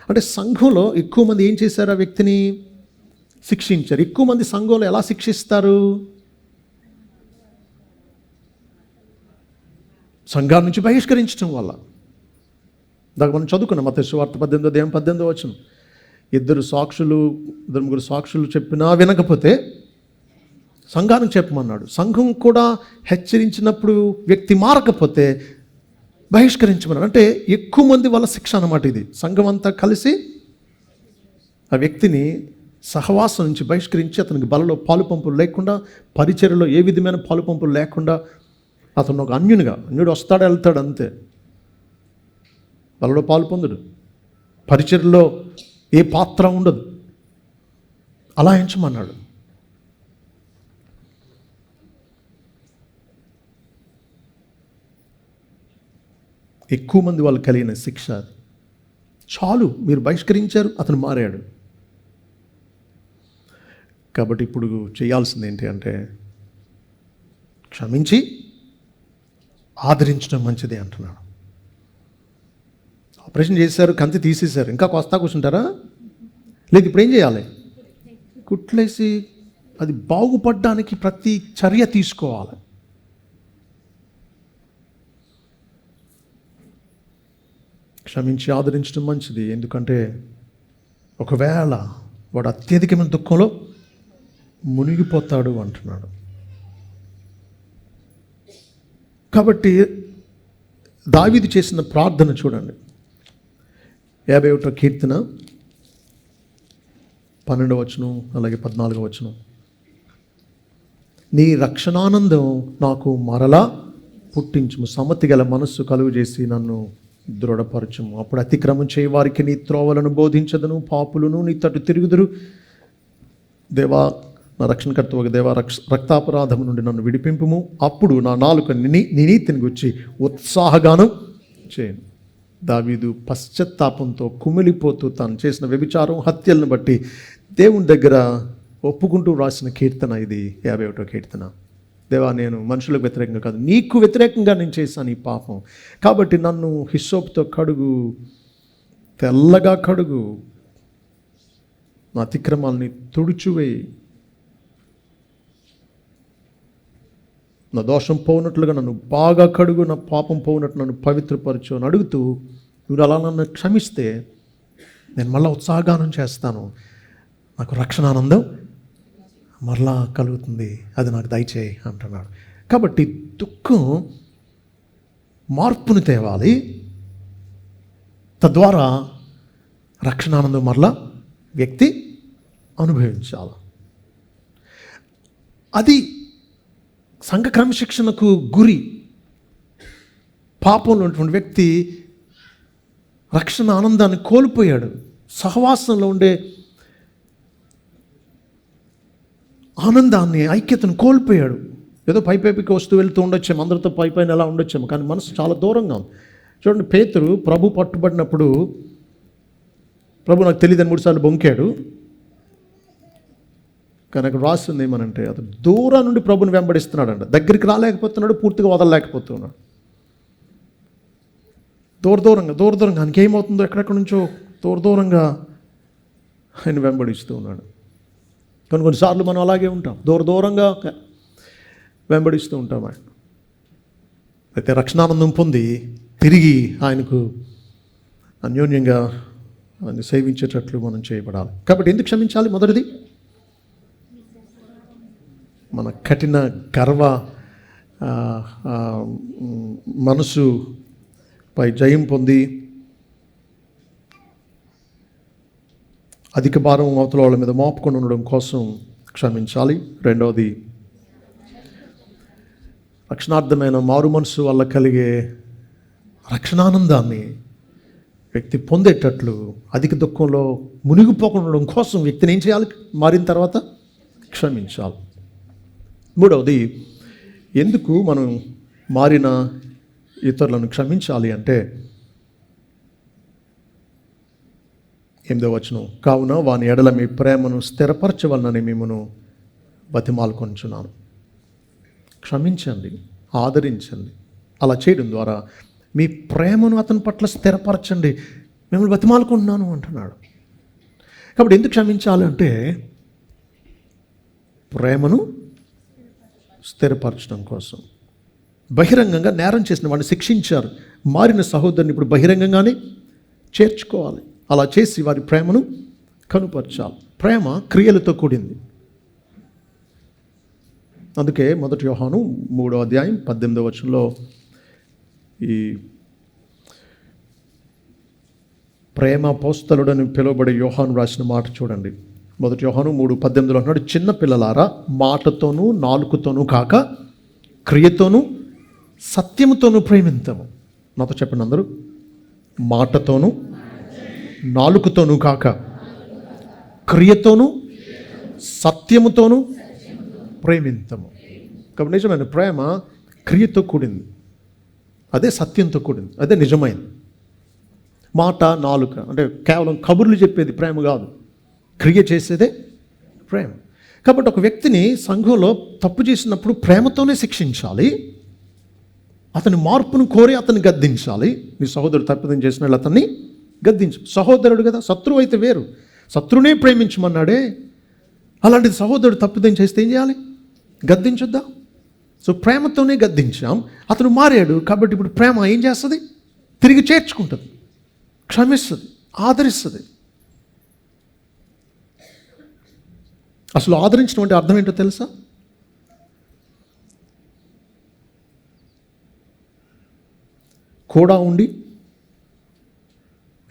అంటే సంఘంలో ఎక్కువ మంది ఏం చేశారు? ఆ వ్యక్తిని శిక్షించారు. ఎక్కువ మంది సంఘంలో ఎలా శిక్షిస్తారు? సంఘాల నుంచి బహిష్కరించడం వల్ల. దాకా మనం చదువుకున్నాం మత్తయి సువార్త 18వ అధ్యాయం 18వ వచనం. 2-3 సాక్షులు చెప్పినా వినకపోతే సంఘానికి చెప్పమన్నాడు. సంఘం కూడా హెచ్చరించినప్పుడు వ్యక్తి మారకపోతే బహిష్కరించమన్నాడు. అంటే ఎక్కువ మంది వల్ల శిక్ష అన్నమాట ఇది. సంఘం అంతా కలిసి ఆ వ్యక్తిని సహవాసం నుంచి బహిష్కరించి అతనికి బలలో పాలుపంపులు లేకుండా, పరిచర్యలో ఏ విధమైన పాలుపంపులు లేకుండా అతను ఒక అన్యుడు వస్తాడు వెళ్తాడు అంతే. బలలో పాలు పొందుడు, పరిచర్యలో ఏ పాత్ర ఉండదు. అలా ఎంచమన్నాడు. ఎక్కువ మంది వాళ్ళు కలిగిన శిక్ష అది. చాలు, మీరు బహిష్కరించారు, అతను మారాడు. కాబట్టి ఇప్పుడు చేయాల్సింది ఏంటి అంటే క్షమించి ఆదరించడం మంచిది అంటున్నాడు. ఆపరేషన్ చేశారు, కంతి తీసేశారు, ఇంకా కొస్తా కూర్చుంటారా? లేదు, ఇప్పుడు ఏం చేయాలి? కుట్లేసి అది బాగుపడడానికి ప్రతి చర్య తీసుకోవాలి. క్షమించి ఆదరించడం మంచిది. ఎందుకంటే ఒకవేళ వాడు అత్యధికమైన దుఃఖంలో మునిగిపోతాడు అంటున్నాడు. కాబట్టి దావీదు చేసిన ప్రార్థన చూడండి. 51వ కీర్తన 12వ వచనం, అలాగే 14వ వచనం. నీ రక్షణానందం నాకు మరలా పుట్టించుము, సమ్మతి గల మనస్సు కలుగు చేసి నన్ను దృఢపరచుము. అప్పుడు అతిక్రమం చేయ వారికి నీ త్రోవలను బోధించదును, పాపులను నీ తట్టు తిరుగుదురు. దేవా, నా రక్షణకర్త ఒక దేవా, రక్తాపరాధము నుండి నన్ను విడిపింపుము. అప్పుడు నా నాలుక నీ నీతిని గురించి ఉత్సాహగానం చేయను. దావీదు పశ్చాత్తాపంతో కుమిలిపోతూ తాను చేసిన వ్యభిచారం, హత్యలను బట్టి దేవుని దగ్గర ఒప్పుకుంటూ రాసిన కీర్తన ఇది. 51వ కీర్తన. దేవా, నేను మనుషులకు వ్యతిరేకంగా కాదు, నీకు వ్యతిరేకంగా నేను చేశాను ఈ పాపం. కాబట్టి నన్ను హిస్సోపుతో కడుగు, తెల్లగా కడుగు, నా అతిక్రమాల్ని తుడిచివేయి, నా దోషం పోనట్లుగా నన్ను బాగా కడుగు, నా పాపం పోనట్లు నన్ను పవిత్రపరచు అని అడుగుతూ, మీరు అలా నన్ను క్షమిస్తే నేను మళ్ళీ ఉత్సాహగానం చేస్తాను, నాకు రక్షణ ఆనందం మరలా కలుగుతుంది, అది నాకు దయచేయి అంటున్నాడు. కాబట్టి దుఃఖం మార్పును తేవాలి, తద్వారా రక్షణ ఆనందం మరలా వ్యక్తి అనుభవించాలి. అది సంఘ క్రమశిక్షణకు గురి. పాపంలో ఉన్నటువంటి వ్యక్తి రక్షణ ఆనందాన్ని కోల్పోయాడు, సహవాసంలో ఉండే ఆనందాన్ని, ఐక్యతను కోల్పోయాడు. ఏదో పైపైకి వస్తూ వెళ్తూ ఉండొచ్చాము, అందరితో పైపైన ఎలా ఉండొచ్చాము, కానీ మనసు చాలా దూరంగా ఉంది. చూడండి, పేతురు ప్రభు పట్టుబడినప్పుడు ప్రభు నాకు తెలియదని 3 సార్లు బొంకాడు, కానీ అక్కడ రాస్తుంది ఏమనంటే అతను దూరం నుండి ప్రభుని వెంబడిస్తున్నాడంట. దగ్గరికి రాలేకపోతున్నాడు, పూర్తిగా వదలలేకపోతున్నాడు. దూరంగా ఆయనకి ఏమవుతుందో ఎక్కడెక్కడ నుంచో దూరంగా ఆయన వెంబడిస్తూ ఉన్నాడు. కొన్నిసార్లు మనం అలాగే ఉంటాం, దూరంగా వెంబడిస్తూ ఉంటాం ఆయన. అయితే రక్షణానందం పొంది తిరిగి ఆయనకు అన్యోన్యంగా ఆయన సేవించేటట్లు మనం చేయబడాలి. కాబట్టి ఎందుకు క్షమించాలి? మొదటిది, మన కఠిన గర్వ మనసుపై జయం పొంది అధిక భారం అవతల వాళ్ళ మీద మోపుకొని ఉండడం కోసం క్షమించాలి. రెండవది, రక్షణార్థమైన మారు మనసు వల్ల కలిగే రక్షణానందాన్ని వ్యక్తి పొందేటట్లు అధిక దుఃఖంలో మునిగిపోకుండా ఉండడం కోసం వ్యక్తిని ఏం చేయాలి? మారిన తర్వాత క్షమించాలి. మూడవది, ఎందుకు మనం మారిన ఇతరులను క్షమించాలి అంటే 8వ వచనం, కావున వాని ఎడల మీ ప్రేమను స్థిరపరచవలనని మిమ్మను బతిమాలుకొనుచున్నాను. క్షమించండి, ఆదరించండి. అలా చేయడం ద్వారా మీ ప్రేమను అతని పట్ల స్థిరపరచండి, మిమ్మల్ని బతిమాలుకుంటున్నాను అంటున్నాడు. కాబట్టి ఎందుకు క్షమించాలి అంటే ప్రేమను స్థిరపరచడం కోసం. బహిరంగంగా నేరం చేసిన వాడిని శిక్షించారు, మారిన సహోదరుని ఇప్పుడు బహిరంగంగానే చేర్చుకోవాలి. అలా చేసి వారి ప్రేమను కనుపరచాలి. ప్రేమ క్రియలతో కూడింది. అందుకే 1 యోహాను 3వ అధ్యాయం 18వ వచనంలో ఈ ప్రేమ పోస్తలుడని పిలువబడే యోహాను రాసిన మాట చూడండి. 1 యోహాను 3:18 అంటున్నాడు, చిన్న పిల్లలారా, మాటతోనూ నాలుకతోనూ కాక క్రియతోనూ సత్యముతోనూ ప్రేమింతము. నాతో చెప్పండి అందరూ, మాటతోనూ నాలుకతోనూ కాక క్రియతోనూ సత్యముతోనూ ప్రేమింతము. కాబట్టి నిజమైన ప్రేమ క్రియతో కూడింది, అదే సత్యంతో కూడింది, అదే నిజమైంది. మాట నాలుక అంటే కేవలం కబుర్లు చెప్పేది ప్రేమ కాదు, క్రియ చేసేదే ప్రేమ. కాబట్టి ఒక వ్యక్తిని సంఘంలో తప్పు చేసినప్పుడు ప్రేమతోనే శిక్షించాలి, అతని మార్పును కోరి అతన్ని గద్దించాలి. మీ సహోదరుడు తప్పిదం చేసిన అతన్ని గద్దించు. సహోదరుడు కదా, శత్రువు అయితే వేరు, శత్రువునే ప్రేమించమన్నాడే. అలాంటిది సహోదరుడు తప్పిదం చేస్తే ఏం చేయాలి? గద్దించొద్దా? సో ప్రేమతోనే గద్దించాం, అతను మారాడు. కాబట్టి ఇప్పుడు ప్రేమ ఏం చేస్తుంది? తిరిగి చేర్చుకుంటుంది, క్షమిస్తుంది, ఆదరిస్తుంది. అసలు ఆదరించడం అంటే అర్థం ఏంటో తెలుసా? కూడా ఉండి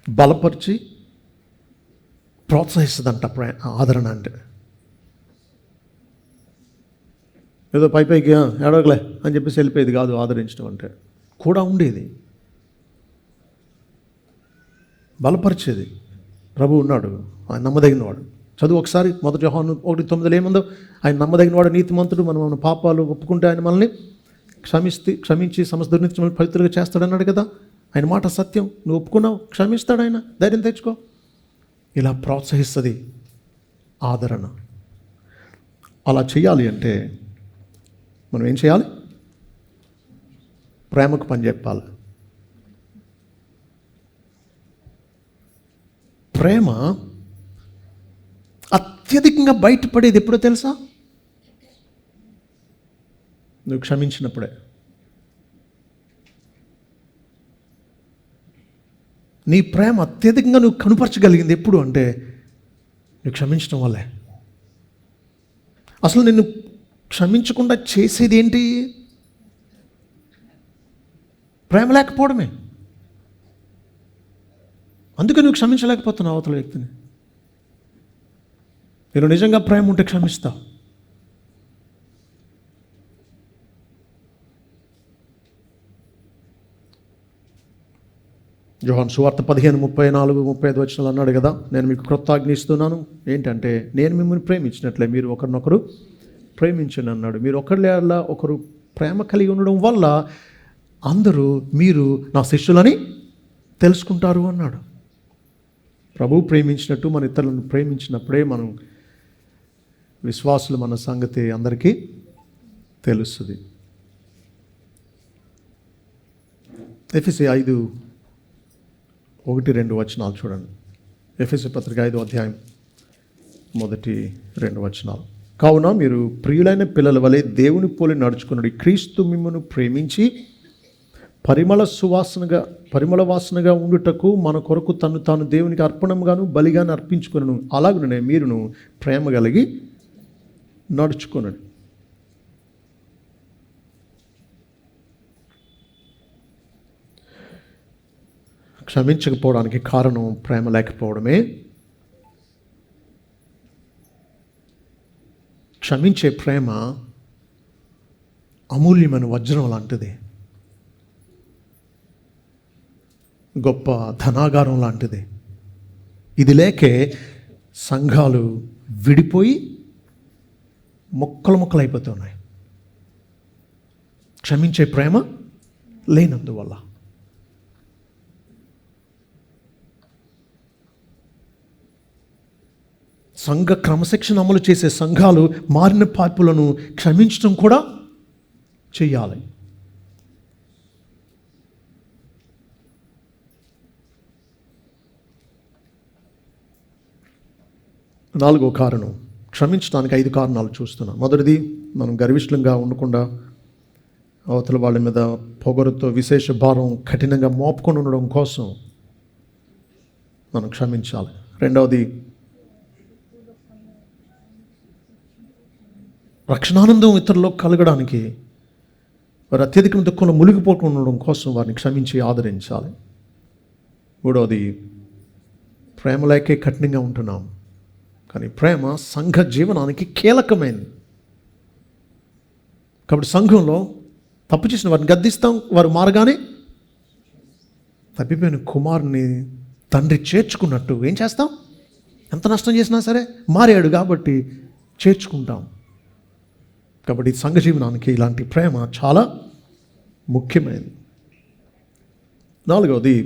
బలపరిచి ప్రోత్సహిస్తుందంట ఆదరణ అంటే. ఏదో పైకి ఏడవగలే అని చెప్పేసి వెళ్ళిపోయేది కాదు ఆదరించడం అంటే. కూడా ఉండేది, బలపరిచేది. ప్రభు ఉన్నాడు, ఆయన నమ్మదగినవాడు. చదువు ఒకసారి 1 యోహాను 1:9 ఏముందో, ఆయన నమ్మదగినవాడు, నీతిమంతుడు, మనం పాపాలు ఒప్పుకుంటే ఆయన మనల్ని క్షమించి సమస్త దుర్నీతి మనల్ని పవిత్రులుగా చేస్తాడన్నాడు కదా. ఆయన మాట సత్యం, నువ్వు ఒప్పుకున్నావు, క్షమిస్తాడు ఆయన, ధైర్యం తెచ్చుకో. ఇలా ప్రోత్సహిస్తుంది ఆదరణ. అలా చేయాలి అంటే మనం ఏం చేయాలి? ప్రేమకు పని చెప్పాలి. ప్రేమ అత్యధికంగా బయటపడేది ఎప్పుడో తెలుసా? నువ్వు క్షమించినప్పుడే. నీ ప్రేమ అత్యధికంగా నువ్వు కనుపరచగలిగింది ఎప్పుడు అంటే నువ్వు క్షమించడం వల్లే. అసలు నిన్ను క్షమించకుండా చేసేది ఏంటి? ప్రేమ లేకపోవడమే. అందుకే నువ్వు క్షమించలేకపోతున్నావు అవతల వ్యక్తిని. నేను నిజంగా ప్రేమ ఉంటే క్షమిస్తావు. యోహాను సువార్త 15:34-35 వచనాలు అన్నాడు కదా, నేను మీకు క్రొత్త ఆజ్ఞ ఇస్తున్నాను. ఏంటంటే నేను మిమ్మల్ని ప్రేమించినట్లే మీరు ఒకరినొకరు ప్రేమించండి అన్నాడు. మీరు ఒకరిలా ఒకరు ప్రేమ కలిగి ఉండడం వల్ల అందరూ మీరు నా శిష్యులని తెలుసుకుంటారు అన్నాడు. ప్రభువు ప్రేమించినట్టు మన ఇతరులను ప్రేమించినప్పుడే మనం విశ్వాసులు మన సంగతి అందరికీ తెలుస్తుంది. ఎఫెసీ 5:1-2 వచనాలు చూడండి. ఎఫెసీ పత్రిక 5వ అధ్యాయం 1-2 వచనాలు. కావున మీరు ప్రియులైన పిల్లల వలె దేవుని పోలి నడుచుకున్నాడు. క్రీస్తు మిమ్మల్ని ప్రేమించి పరిమళ వాసనగా ఉండుటకు మన కొరకు తాను దేవునికి అర్పణంగాను బలిగాను అర్పించుకున్నాను. అలాగనే మీరును ప్రేమ కలిగి నడుచుకున్నాడు. క్షమించకపోవడానికి కారణం ప్రేమ లేకపోవడమే. క్షమించే ప్రేమ అమూల్యమైన వజ్రం లాంటిది, గొప్ప ధనాగారం లాంటిది. ఇది లేకే సంఘాలు విడిపోయి ముక్కలైపోతున్నాయి. క్షమించే ప్రేమ లేనందువల్ల. సంఘ క్రమశిక్షణ అమలు చేసే సంఘాలు మారిన పాపులను క్షమించడం కూడా చెయ్యాలి. నాలుగో కారణం, క్షమించడానికి 5 కారణాలు చూస్తున్నాం. మొదటిది, మనం గర్విష్ఠంగా ఉండకుండా అవతల వాళ్ళ మీద పొగరుతో విశేష భారం కఠినంగా మోపుకొని ఉండడం కోసం మనం క్షమించాలి. రెండవది, రక్షణానందం ఇతరుల్లో కలగడానికి వారు అత్యధిక దుఃఖంలో మునిగిపోకుండా ఉండడం కోసం వారిని క్షమించి ఆదరించాలి. మూడవది, ప్రేమ లేకే కఠినంగా ఉంటున్నాం, కానీ ప్రేమ సంఘ జీవనానికి కీలకమైనది. కాబట్టి సంఘంలో తప్పు చేసిన వారిని గద్దిస్తాం, వారు మారగానే తప్పిపోయిన కుమారుని తండ్రి చేర్చుకున్నట్టు ఏం చేస్తాం? ఎంత నష్టం చేసినా సరే మారాడు కాబట్టి చేర్చుకుంటాం. కాబట్టి సంఘ జీవనానికి ఇలాంటి ప్రేమ చాలా ముఖ్యమైనది. నాలుగవది,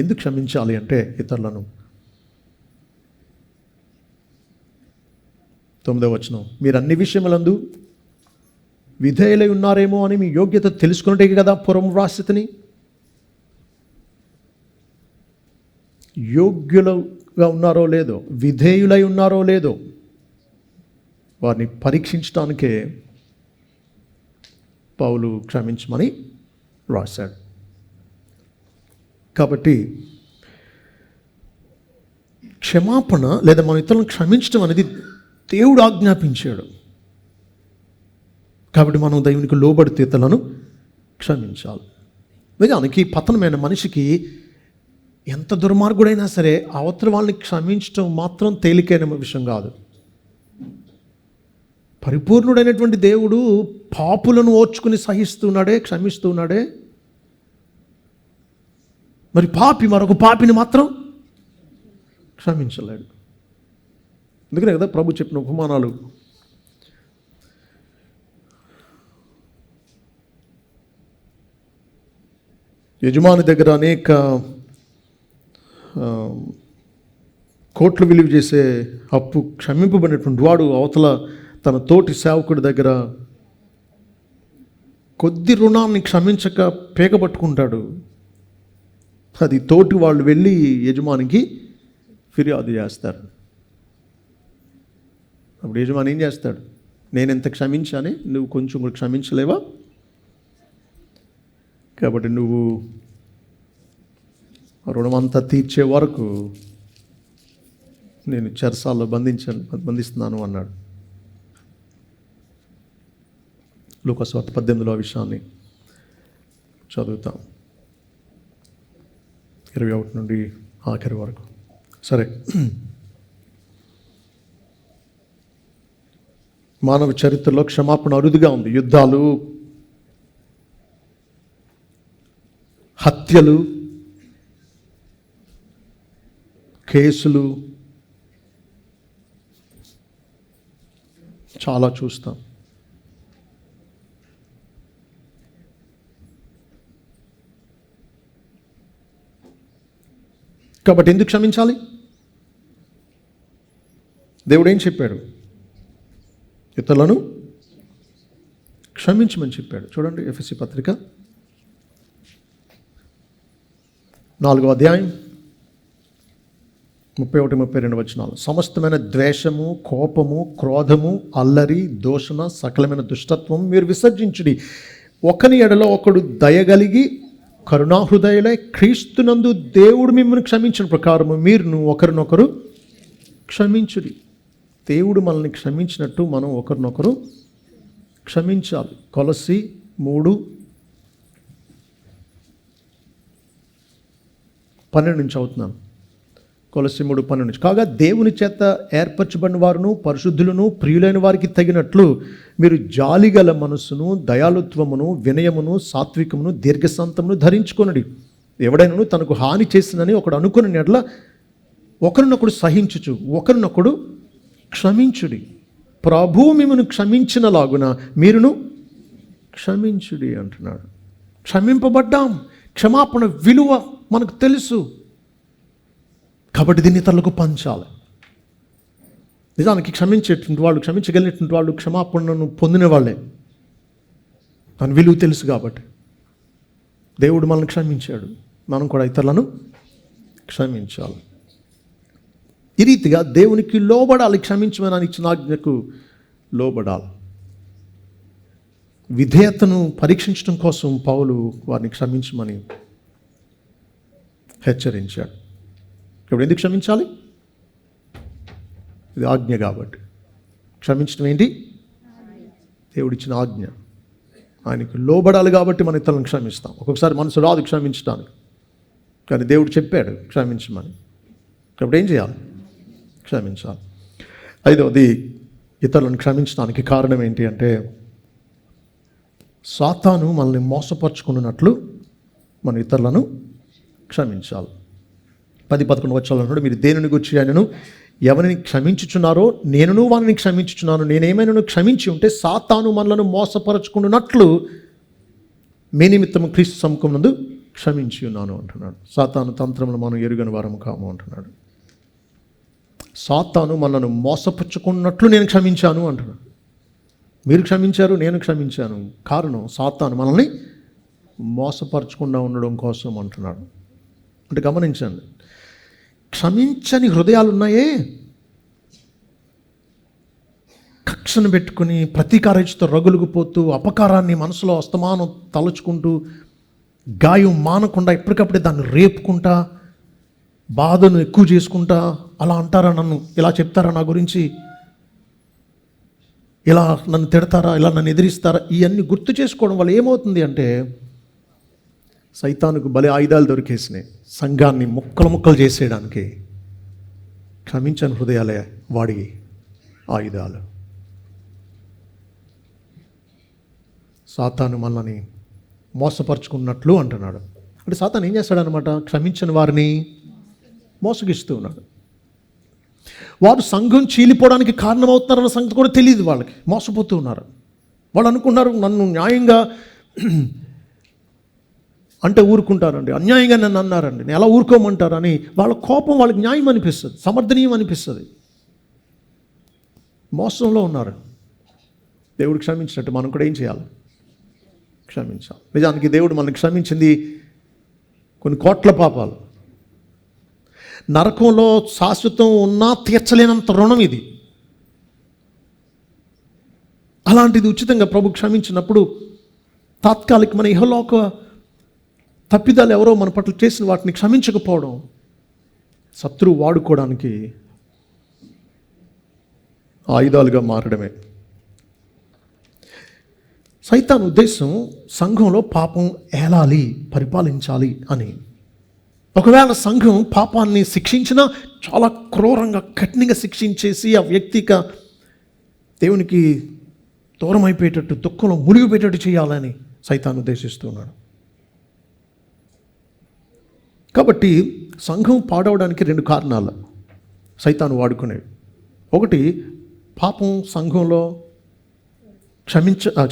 ఎందుకు క్షమించాలి అంటే ఇతరులను. 9వ వచనం, మీరు అన్ని విషయములందు విధేయులై ఉన్నారేమో అని మీ యోగ్యత తెలుసుకున్నట్టే కదా పూర్వం వ్రాసితిని. యోగ్యులుగా ఉన్నారో లేదో, విధేయులై ఉన్నారో లేదో వారిని పరీక్షించడానికే పౌలు క్షమించమని రాశాడు. కాబట్టి క్షమాపణ లేదా మన ఇతరులను క్షమించడం అనేది దేవుడు ఆజ్ఞాపించాడు. కాబట్టి మనం దేవునికి లోబడితే ఇతరులను క్షమించాలి. నిజానికి పతనమైన మనిషికి ఎంత దుర్మార్గుడైనా సరే అవతల వాళ్ళని క్షమించడం మాత్రం తేలికైన విషయం కాదు. పరిపూర్ణుడైనటువంటి దేవుడు పాపులను ఓర్చుకుని సహిస్తున్నాడే, క్షమిస్తున్నాడే. మరి పాపి మరొక పాపిని మాత్రం క్షమించలేడు. అందుకనే కదా ప్రభు చెప్పిన ఉపమానాలు. యజమాని దగ్గర అనేక కోట్లు విలువ చేసే అప్పు క్షమింపబడినటువంటి వాడు అవతల తన తోటి సేవకుడి దగ్గర కొద్ది రుణాన్ని క్షమించక పీకబట్టుకుంటాడు. అది తోటి వాళ్ళు వెళ్ళి యజమానికి ఫిర్యాదు చేస్తారు. అప్పుడు యజమాని ఏం చేస్తాడు? నేను ఎంత క్షమించానే నువ్వు కొంచెం కూడా క్షమించలేవా? కాబట్టి నువ్వు రుణమంతా తీర్చే వరకు నేను చెరసాల్లో బంధిస్తున్నాను అన్నాడు. లూకాసు 18 విషయాన్ని చదువుతాం, 21 నుండి ఆఖరి వరకు. సరే, మానవ చరిత్రలో క్షమాపణ అరుదుగా ఉంది. యుద్ధాలు, హత్యలు, కేసులు చాలా చూస్తాం. కాబట్టి ఎందుకు క్షమించాలి? దేవుడు ఏం చెప్పాడు? ఇతరులను క్షమించమని చెప్పాడు. చూడండి, ఎఫెసీ పత్రిక 4వ అధ్యాయం 31-32 వచనాలు. సమస్తమైన ద్వేషము, కోపము, క్రోధము, అల్లరి, దూషణ, సకలమైన దుష్టత్వం మీరు విసర్జించుడి. ఒకని ఎడల ఒకడు దయగలిగి కరుణాహృదయులై క్రీస్తునందు దేవుడు మిమ్మల్ని క్షమించిన ప్రకారము మీరును ఒకరినొకరు క్షమించుడి. దేవుడు మనల్ని క్షమించినట్టు మనం ఒకరినొకరు క్షమించాలి. కొలస్సీ 3:12 నుంచి అవుతున్నాను. కొలస్సీ 3:12 నుంచి. కాగా దేవుని చేత ఏర్పరచబడిన వారును పరిశుద్ధులను ప్రియులైన వారికి తగినట్లు మీరు జాలిగల మనస్సును, దయాళుత్వమును, వినయమును, సాత్వికమును, దీర్ఘశాంతమును ధరించుకొనుడి. ఎవడైనా తనకు హాని చేసిందని ఒకడు అనుకుని ఎడల ఒకరినొకడు సహించుచు ఒకరినొకడు క్షమించుడి. ప్రభువు మిమ్మల్ని క్షమించినలాగున మీరును క్షమించుడి అంటున్నాడు. క్షమింపబడ్డాం. క్షమాపణ విలువ మనకు తెలుసు. కాబట్టి దీన్ని ఇతరులకు పంచాలి. నిజానికి క్షమించేటువంటి వాళ్ళు, క్షమించగలిగినటువంటి వాళ్ళు క్షమాపణను పొందిన వాళ్ళే. దాని విలువ తెలుసు. కాబట్టి దేవుడు మనల్ని క్షమించాడు, మనం కూడా ఇతరులను క్షమించాలి. ఈ రీతిగా దేవునికి లోబడాలి. క్షమించమని ఇచ్చిన ఆజ్ఞకు లోబడాలి. విధేయతను పరీక్షించడం కోసం పౌలు వారిని క్షమించమని హెచ్చరించాడు. ఇప్పుడు ఎందుకు క్షమించాలి? ఇది ఆజ్ఞ. కాబట్టి క్షమించడం ఏంటి? దేవుడిచ్చిన ఆజ్ఞ. ఆయనకు లోబడాలి కాబట్టి మన ఇతరులను క్షమిస్తాం. ఒక్కొక్కసారి మనసు రాదు క్షమించడానికి, కానీ దేవుడు చెప్పాడు క్షమించమని. కాబట్టి ఏం చేయాలి? క్షమించాలి. 5వది, ఇతరులను క్షమించడానికి కారణం ఏంటి అంటే, సాతాను మనల్ని మోసపరుచుకున్నట్లు మన ఇతరులను క్షమించాలి. 10-11 వచనాలు మీరు దేనిని గురించి ఆయనను ఎవరిని క్షమించుచున్నారో నేనును వారిని క్షమించుచున్నాను. నేనేమైనా క్షమించి ఉంటే సాతాను మనలను మోసపరచుకున్నట్లు మీ నిమిత్తము క్రీస్తు సముఖమునందు క్షమించి ఉన్నాను అంటున్నాడు. సాతాను తంత్రములు మనం ఎరుగని వారము కాము అంటున్నాడు. సాతాను మనను మోసపుచ్చుకున్నట్లు నేను క్షమించాను అంటున్నాడు. మీరు క్షమించారు, నేను క్షమించాను. కారణం సాతాను మనల్ని మోసపరచకుండా ఉండడం కోసం అంటున్నాడు. అంటే గమనించండి, క్షమించని హృదయాలు ఉన్నాయే, కక్షను పెట్టుకుని ప్రతీకారతో రగులుగుపోతూ అపకారాన్ని మనసులో అస్తమానం తలుచుకుంటూ గాయం మానకుండా ఎప్పటికప్పుడే దాన్ని రేపుకుంటా బాధను ఎక్కువ చేసుకుంటా, అలా అంటారా నన్ను, ఇలా చెప్తారా నా గురించి, ఇలా నన్ను తిడతారా, ఇలా నన్ను ఎదిరిస్తారా, ఇవన్నీ గుర్తు చేసుకోవడం వల్ల ఏమవుతుంది అంటే సైతానుకు బలి ఆయుధాలు దొరికేసినాయి. సంఘాన్ని ముక్కలు ముక్కలు చేసేయడానికి క్షమించని హృదయాలే వాడి ఆయుధాలు. సాతాను మనల్ని మోసపరుచుకున్నట్లు అంటున్నాడు. అంటే సాతాను ఏం చేస్తాడనమాట? క్షమించని వారిని మోసగిస్తూ ఉన్నాడు. వారు సంఘం చీలిపోవడానికి కారణమవుతున్నారన్న సంగతి కూడా తెలియదు వాళ్ళకి. మోసపోతూ ఉన్నారు. వాళ్ళు అనుకున్నారు నన్ను న్యాయంగా అంటే ఊరుకుంటారండి, అన్యాయంగా నన్ను అన్నారండి, నేను ఎలా ఊరుకోమంటారని వాళ్ళ కోపం వాళ్ళకి న్యాయం అనిపిస్తుంది, సమర్థనీయం అనిపిస్తుంది. మోసంలో ఉన్నారు. దేవుడు క్షమించినట్టు మనం కూడా ఏం చేయాలి? క్షమించాలి. నిజానికి దేవుడు మనల్ని క్షమించింది కొన్ని కోట్ల పాపాలు. నరకంలో శాశ్వతం ఉన్నా తీర్చలేనంత రుణం ఇది. అలాంటిది ఉచితంగా ప్రభు క్షమించినప్పుడు తాత్కాలిక మన ఇహలోక తప్పిదాలు ఎవరో మన పట్ల చేసిన వాటిని క్షమించకపోవడం శత్రువు వాడుకోవడానికి ఆయుధాలుగా మారడమే. సైతాన్ ఉద్దేశం సంఘంలో పాపం ఏలాలి, పరిపాలించాలి అని. ఒకవేళ సంఘం పాపాన్ని శిక్షించినా చాలా క్రూరంగా కఠినంగా శిక్షించేసి ఆ వ్యక్తికి దేవునికి దూరం అయిపోయేటట్టు, దుఃఖంలో మునిగిపోయేటట్టు చేయాలని సైతాన్ ఉద్దేశిస్తున్నాడు. కాబట్టి సంఘం పాడవడానికి 2 కారణాలు సైతాను వాడుకునేవి. ఒకటి, పాపం సంఘంలో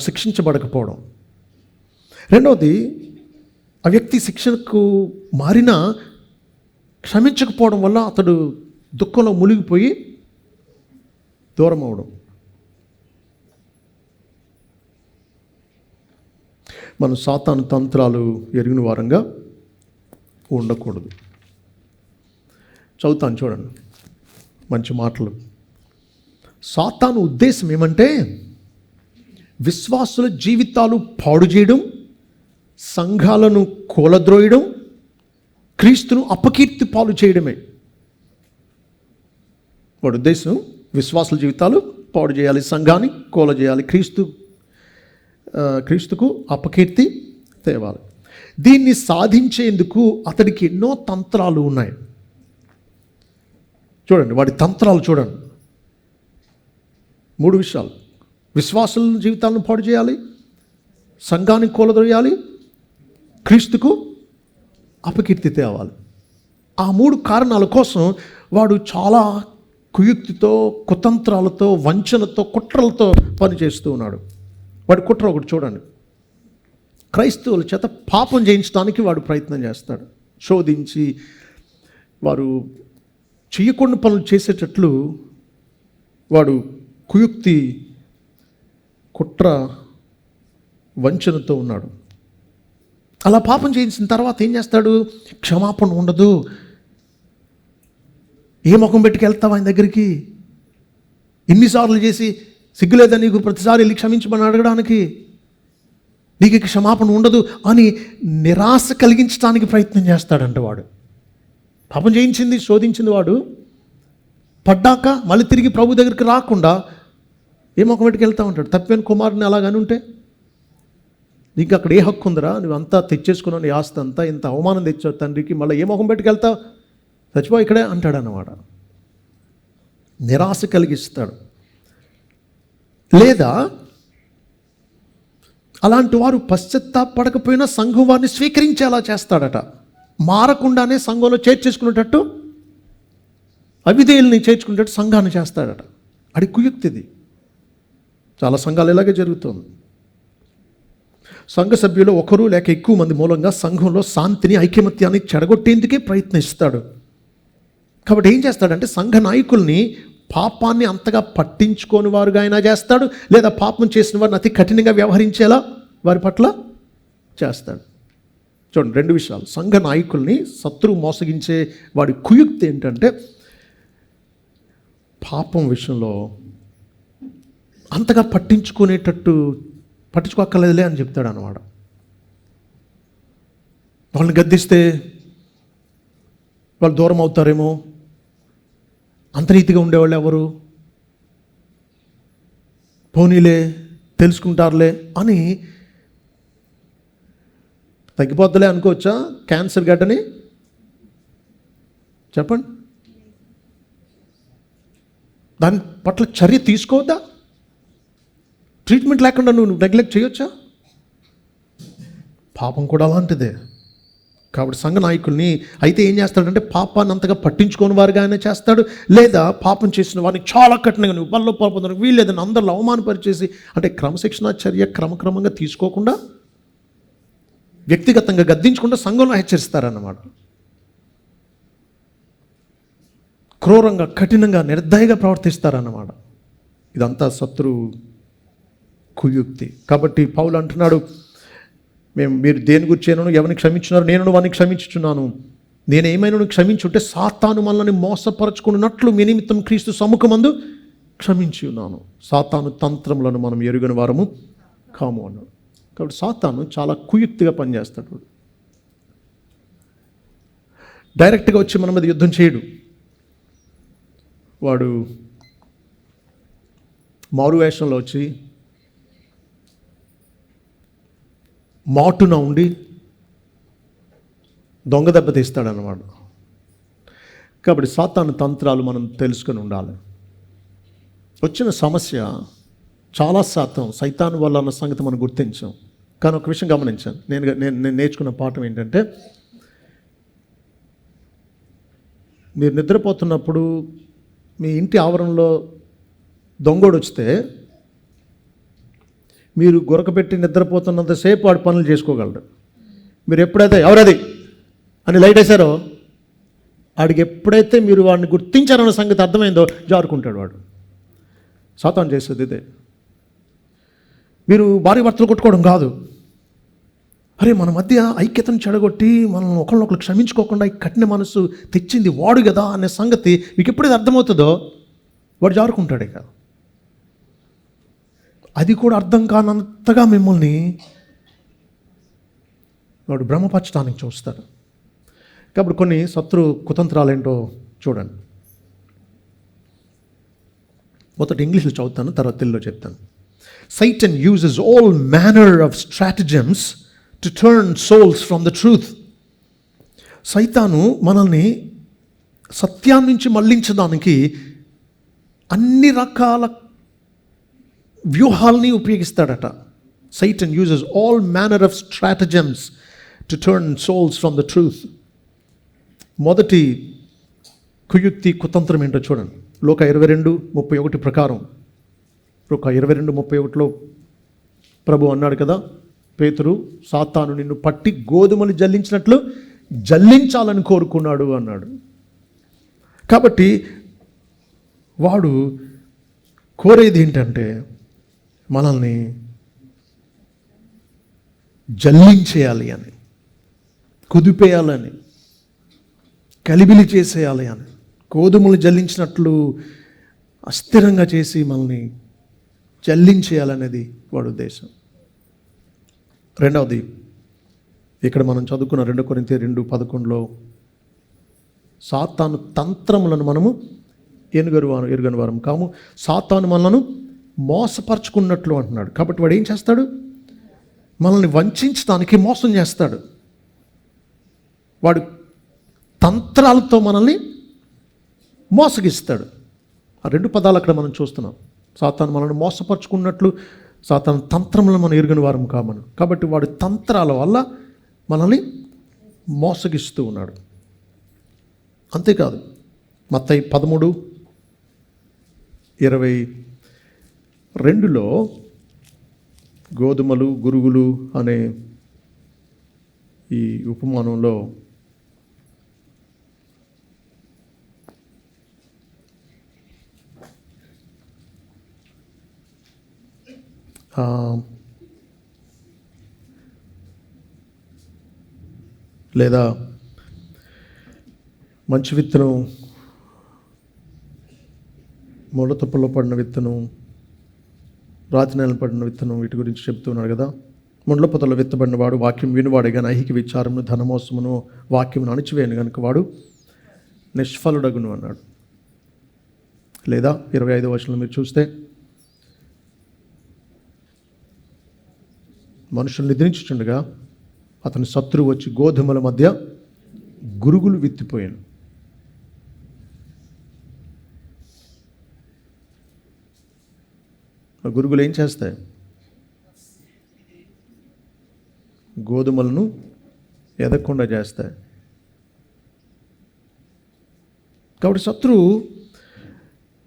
శిక్షించబడకపోవడం. రెండవది, ఆ వ్యక్తి శిక్షకు మారినా క్షమించకపోవడం వల్ల అతడు దుఃఖంలో మునిగిపోయి దూరం అవడం. మనం సాతాను తంత్రాలు ఎరిగిన వారంగా ఉండకూడదు. చదువుతాను చూడండి మంచి మాటలు. సాతాను ఉద్దేశం ఏమంటే విశ్వాసుల జీవితాలు పాడు చేయడం, సంఘాలను కూలద్రోయడం, క్రీస్తును అపకీర్తి పాలు చేయడమే. వాడి ఉద్దేశం విశ్వాసుల జీవితాలు పాడు చేయాలి, సంఘాన్ని కూల చేయాలి, క్రీస్తుకు అపకీర్తి తేవాలి. దీన్ని సాధించేందుకు అతడికి ఎన్నో తంత్రాలు ఉన్నాయి. చూడండి వాడి తంత్రాలు చూడండి. 3 విషయాలు: విశ్వాసుల జీవితాలను పాడు చేయాలి, సంఘాన్ని కూలదొయ్యాలి, క్రీస్తుకు అపకీర్తి తేవాలి. ఆ 3 కారణాల కోసం వాడు చాలా కుయుక్తితో, కుతంత్రాలతో, వంచనతో, కుట్రలతో పనిచేస్తూ ఉన్నాడు. వాడి కుట్ర ఒకటి చూడండి. క్రైస్తవుల చేత పాపం చేయించడానికి వాడు ప్రయత్నం చేస్తాడు. శోధించి వారు చేయకుండా పనులు చేసేటట్లు వాడు కుయుక్తి, కుట్ర, వంచనతో ఉన్నాడు. అలా పాపం చేయించిన తర్వాత ఏం చేస్తాడు? క్షమాపణ ఉండదు. ఏ ముఖం పెట్టుకెళ్తావు ఆయన దగ్గరికి? ఇన్నిసార్లు చేసి సిగ్గులేదా నీకు ప్రతిసారి వెళ్ళి క్షమించమని అడగడానికి? నీకు క్షమాపణ ఉండదు అని నిరాశ కలిగించడానికి ప్రయత్నం చేస్తాడంట వాడు. పాపం చేయించింది, శోధించింది వాడు పడ్డాక మళ్ళీ తిరిగి ప్రభు దగ్గరికి రాకుండా ఏ ముఖం పెట్టుకు వెళ్తా ఉంటాడు. తప్పిన కుమారుని అలాగని ఉంటే నీకు అక్కడ ఏ హక్కు ఉందిరా? నువ్వు అంతా తెచ్చేసుకున్నావు, నీ ఆస్తి అంతా, ఇంత అవమానం తెచ్చావు తండ్రికి, మళ్ళీ ఏ ముఖం పెట్టుకెళ్తావు? చచ్చిపో ఇక్కడే అంటాడు అన్నమాట. నిరాశ కలిగిస్తాడు. లేదా అలాంటి వారు పశ్చాత్తాపడకపోయినా సంఘం వారిని స్వీకరించేలా చేస్తాడట. మారకుండానే సంఘంలో చేర్చేసుకునేటట్టు, అవిధేయుల్ని చేర్చుకునేటట్టు సంఘాన్ని చేస్తాడట. అది కుయుక్తిది. చాలా సంఘాలు ఇలాగే జరుగుతుంది. సంఘ సభ్యులు ఒకరు లేక ఎక్కువ మంది మూలంగా సంఘంలో శాంతిని, ఐకమత్యాన్ని చెడగొట్టేందుకే ప్రయత్నిస్తాడు. కాబట్టి ఏం చేస్తాడంటే సంఘ నాయకుల్ని పాపాన్ని అంతగా పట్టించుకోని వారుగా అయినా చేస్తాడు, లేదా పాపం చేసిన వారిని అతి కఠినంగా వ్యవహరించేలా వారి పట్ల చేస్తాడు. చూడండి 2 విషయాలు. సంఘ నాయకుల్ని శత్రువు మోసగించే వాడి కుయుక్తి ఏంటంటే పాపం విషయంలో అంతగా పట్టించుకోక్కర్లేదులే అని చెప్తాడు అన్నమాట. వాళ్ళని గద్దిస్తే వాళ్ళు దూరం అవుతారేమో, అంతరీతిగా ఉండేవాళ్ళు ఎవరు, పోనీలే తెలుసుకుంటారులే అని తగ్గిపోద్దులే అనుకోవచ్చా? క్యాన్సర్ గడ్డని చెప్పండి, దాని పట్ల చర్య తీసుకోవద్దా? ట్రీట్మెంట్ లేకుండా నువ్వు నెగ్లెక్ట్ చేయొచ్చా? పాపం కూడా అలాంటిదే. కాబట్టి సంఘ నాయకుల్ని అయితే ఏం చేస్తాడంటే పాపాన్ని అంతగా పట్టించుకోని వారుగా ఆయన చేస్తాడు, లేదా పాపం చేసిన వారిని చాలా కఠినంగా నువ్వు బల్లో పాల్పొందడానికి వీల్లేదని అందరిలో అవమానపరిచేసి, అంటే క్రమశిక్షణ చర్య క్రమక్రమంగా తీసుకోకుండా వ్యక్తిగతంగా గద్దించకుండా సంఘంలో హెచ్చరిస్తారన్నమాట. క్రూరంగా, కఠినంగా, నిర్దయగా ప్రవర్తిస్తారన్నమాట. ఇదంతా శత్రువు కుయుక్తి. కాబట్టి పౌలు అంటున్నాడు, మీరు దేని గురించి ఎవరిని క్షమించున్నారు, నేను వారిని క్షమించుచున్నాను. నేనేమైనా క్షమించుంటే సాతాను మనల్ని మోసపరచుకున్నట్లు మీ నిమిత్తం క్రీస్తు సముఖమందు క్షమించి ఉన్నాను. సాతాను తంత్రములను మనం ఎరుగని వారము కాము అన్నాడు. కాబట్టి సాతాను చాలా కుయుక్తిగా పనిచేస్తాడు. డైరెక్ట్గా వచ్చి మన మీద యుద్ధం చేయడు. వాడు మారు వేషంలో వచ్చి మాటున ఉండి దొంగ దెబ్బ తీస్తాడన్నమాట. కాబట్టి సాతాను తంత్రాలు మనం తెలుసుకొని ఉండాలి. వచ్చిన సమస్య చాలా శాతం సైతాను వల్ల అన్న సంగతి మనం గుర్తించాం. కానీ ఒక విషయం గమనించాను. నేను నేర్చుకున్న పాఠం ఏంటంటే, మీరు నిద్రపోతున్నప్పుడు మీ ఇంటి ఆవరణలో దొంగోడు వస్తే మీరు గురకపెట్టి నిద్రపోతున్నంతసేపు వాడు పనులు చేసుకోగలరు. మీరు ఎప్పుడైతే ఎవరది అని లైట్ వేశారో, వాడికి ఎప్పుడైతే మీరు వాడిని గుర్తించారన్న సంగతి అర్థమైందో జారుకుంటాడు వాడు. సాతాను చేసేది ఇదే. మీరు భార్య భర్తలు కొట్టుకోవడం కాదు, అరే మన మధ్య ఐక్యతను చెడగొట్టి మనం ఒకళ్ళొకరు క్షమించుకోకుండా ఈ కఠిన మనసు తెచ్చింది వాడు కదా అనే సంగతి మీకు ఎప్పుడైతే అర్థమవుతుందో వాడు జారుకుంటాడే కాదు. అది కూడా అర్థం కానంతగా మిమ్మల్ని వాడు భ్రమపరచడానికి చూస్తాడు. కాబట్టి కొన్ని శత్రు కుతంత్రాలు ఏంటో చూడండి. మొదట ఇంగ్లీష్లో చదువుతాను, తర్వాత తెలుగులో చెప్తాను. Satan uses all manner of stratagems to turn souls from the truth. సైతాను మనల్ని సత్యాన్ని నుంచి మళ్లించడానికి అన్ని రకాల వ్యూహాల్ని ఉపయోగిస్తాడట. Satan uses all manner of stratagems to turn souls from the truth. మొదటి కుయుక్తి కుతంత్రం ఏంటో చూడండి. లోక 22:31 ప్రకారం, లోక 22:31లో ప్రభు అన్నాడు కదా, పేతురు, సాతాను నిన్ను పట్టి గోధుమలు జల్లించినట్లు జల్లించాలని కోరుకున్నాడు అన్నాడు. కాబట్టి వాడు కోరేది ఏంటంటే మనల్ని జల్లించేయాలి అని, కుదిపేయాలని, కలిబిలి చేసేయాలి అని, గోధుమలు జల్లించినట్లు అస్థిరంగా చేసి మనల్ని జల్లించేయాలనేది వాడి ఉద్దేశం. రెండవది, ఇక్కడ మనం చదువుకున్న 2 కొరింథీయులు 2:11లో సాతాను తంత్రములను మనము ఎరుగని వారం కాము, సాతాను మనలను మోసపరచుకున్నట్లు అంటున్నాడు. కాబట్టి వాడు ఏం చేస్తాడు? మనల్ని వంచడానికి మోసం చేస్తాడు. వాడు తంత్రాలతో మనల్ని మోసగిస్తాడు. ఆ 2 పదాలు అక్కడ మనం చూస్తున్నాం. సాతాను మనల్ని మోసపరుచుకున్నట్లు, సాతాను తంత్రములను మనం ఎరుగని వారం కామను. కాబట్టి వాడు తంత్రాల వల్ల మనల్ని మోసగిస్తూ ఉన్నాడు. అంతేకాదు, మత్తయి 13:22లో గోధుమలు గురుగులు అనే ఈ ఉపమానంలో లేదా మంచి విత్తనం, ముళ్ళ తుప్పలో పడిన విత్తనం, రాతి నేల పడిన విత్తనం, వీటి గురించి చెప్తున్నాడు కదా. ముండ్ల పొదలో విత్తబడిన వాడు వాక్యం వినువాడే కానీ ఐహిక విచారమును ధనమోసమును వాక్యమును అణిచివేయను కనుక వాడు నిష్ఫలుడగును అన్నాడు. లేదా 25వ వచనంలో మీరు చూస్తే, మనుషులు నిద్రించుచుండగా అతని శత్రువు వచ్చి గోధుమల మధ్య గురుగులు విత్తిపోయాను. ఆ గురుగులు ఏం చేస్తాయి? గోధుమలను ఎదగకుండా చేస్తాయి. కాబట్టి శత్రువు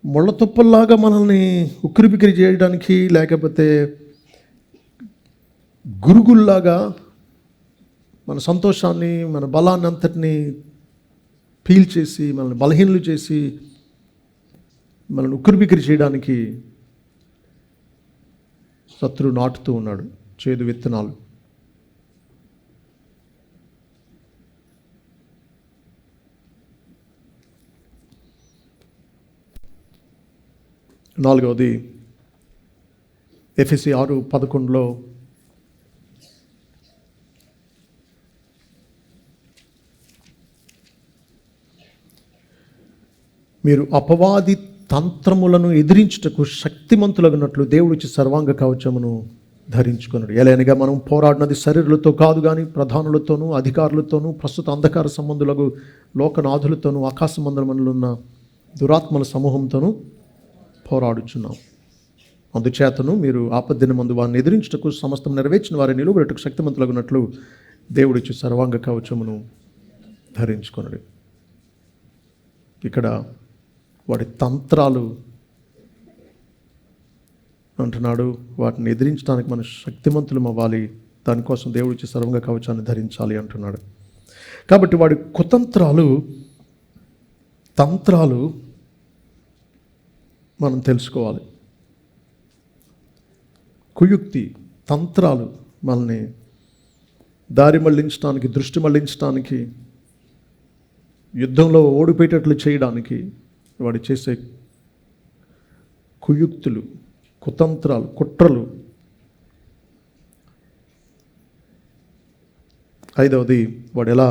ముళ్ళ తుప్పల్లాగా మనల్ని ఉక్కిరిబిక్కిరి చేయడానికి, లేకపోతే గురుగుల్లాగా మన సంతోషాన్ని, మన బలాన్ని అంతటినీ పీల్చేసి మనల్ని బలహీనలు చేసి మనల్ని ఉక్కిరిబిక్కిరి చేయడానికి శత్రువు నాటుతూ ఉన్నాడు చేదు విత్తనాలు. నాలుగవది ఎఫెసీ 6:11 మీరు అపవాది తంత్రములను ఎదిరించుటకు శక్తిమంతులగునట్లు దేవుడిచ్చి సర్వాంగ కవచమును ధరించుకున్నాడు. ఎలానగా మనం పోరాడినది శరీరులతో కాదు కానీ ప్రధానులతోనూ అధికారులతోనూ ప్రస్తుత అంధకార సంబంధులకు లోకనాథులతోనూ ఆకాశ మండలములో ఉన్న దురాత్మల సమూహంతోనూ పోరాడుచున్నాం. అందుచేతను మీరు ఆపద్దినమందు వారిని ఎదిరించుటకు సమస్తం నెరవేర్చిన వారిని నిలువబెట్టుటకు శక్తిమంతులగునట్లు దేవుడిచ్చి సర్వాంగ కవచమును ధరించుకున్నాడు. ఇక్కడ వాడి తంత్రాలు అంటున్నాడు, వాటిని ఎదిరించడానికి మనం శక్తిమంతులం అవ్వాలి, దానికోసం దేవుడిచ్చి సర్వాంగ కవచాన్ని ధరించాలి అంటున్నాడు. కాబట్టి వాడి తంత్రాలు మనం తెలుసుకోవాలి. కుయుక్తి తంత్రాలు మనల్ని దారి మళ్లించడానికి, దృష్టి మళ్లించడానికి, యుద్ధంలో ఓడిపోయేటట్లు చేయడానికి వాడు చేసే కుయుక్తులు, కుతంత్రాలు, కుట్రలు. ఐదవది వాడు ఎలా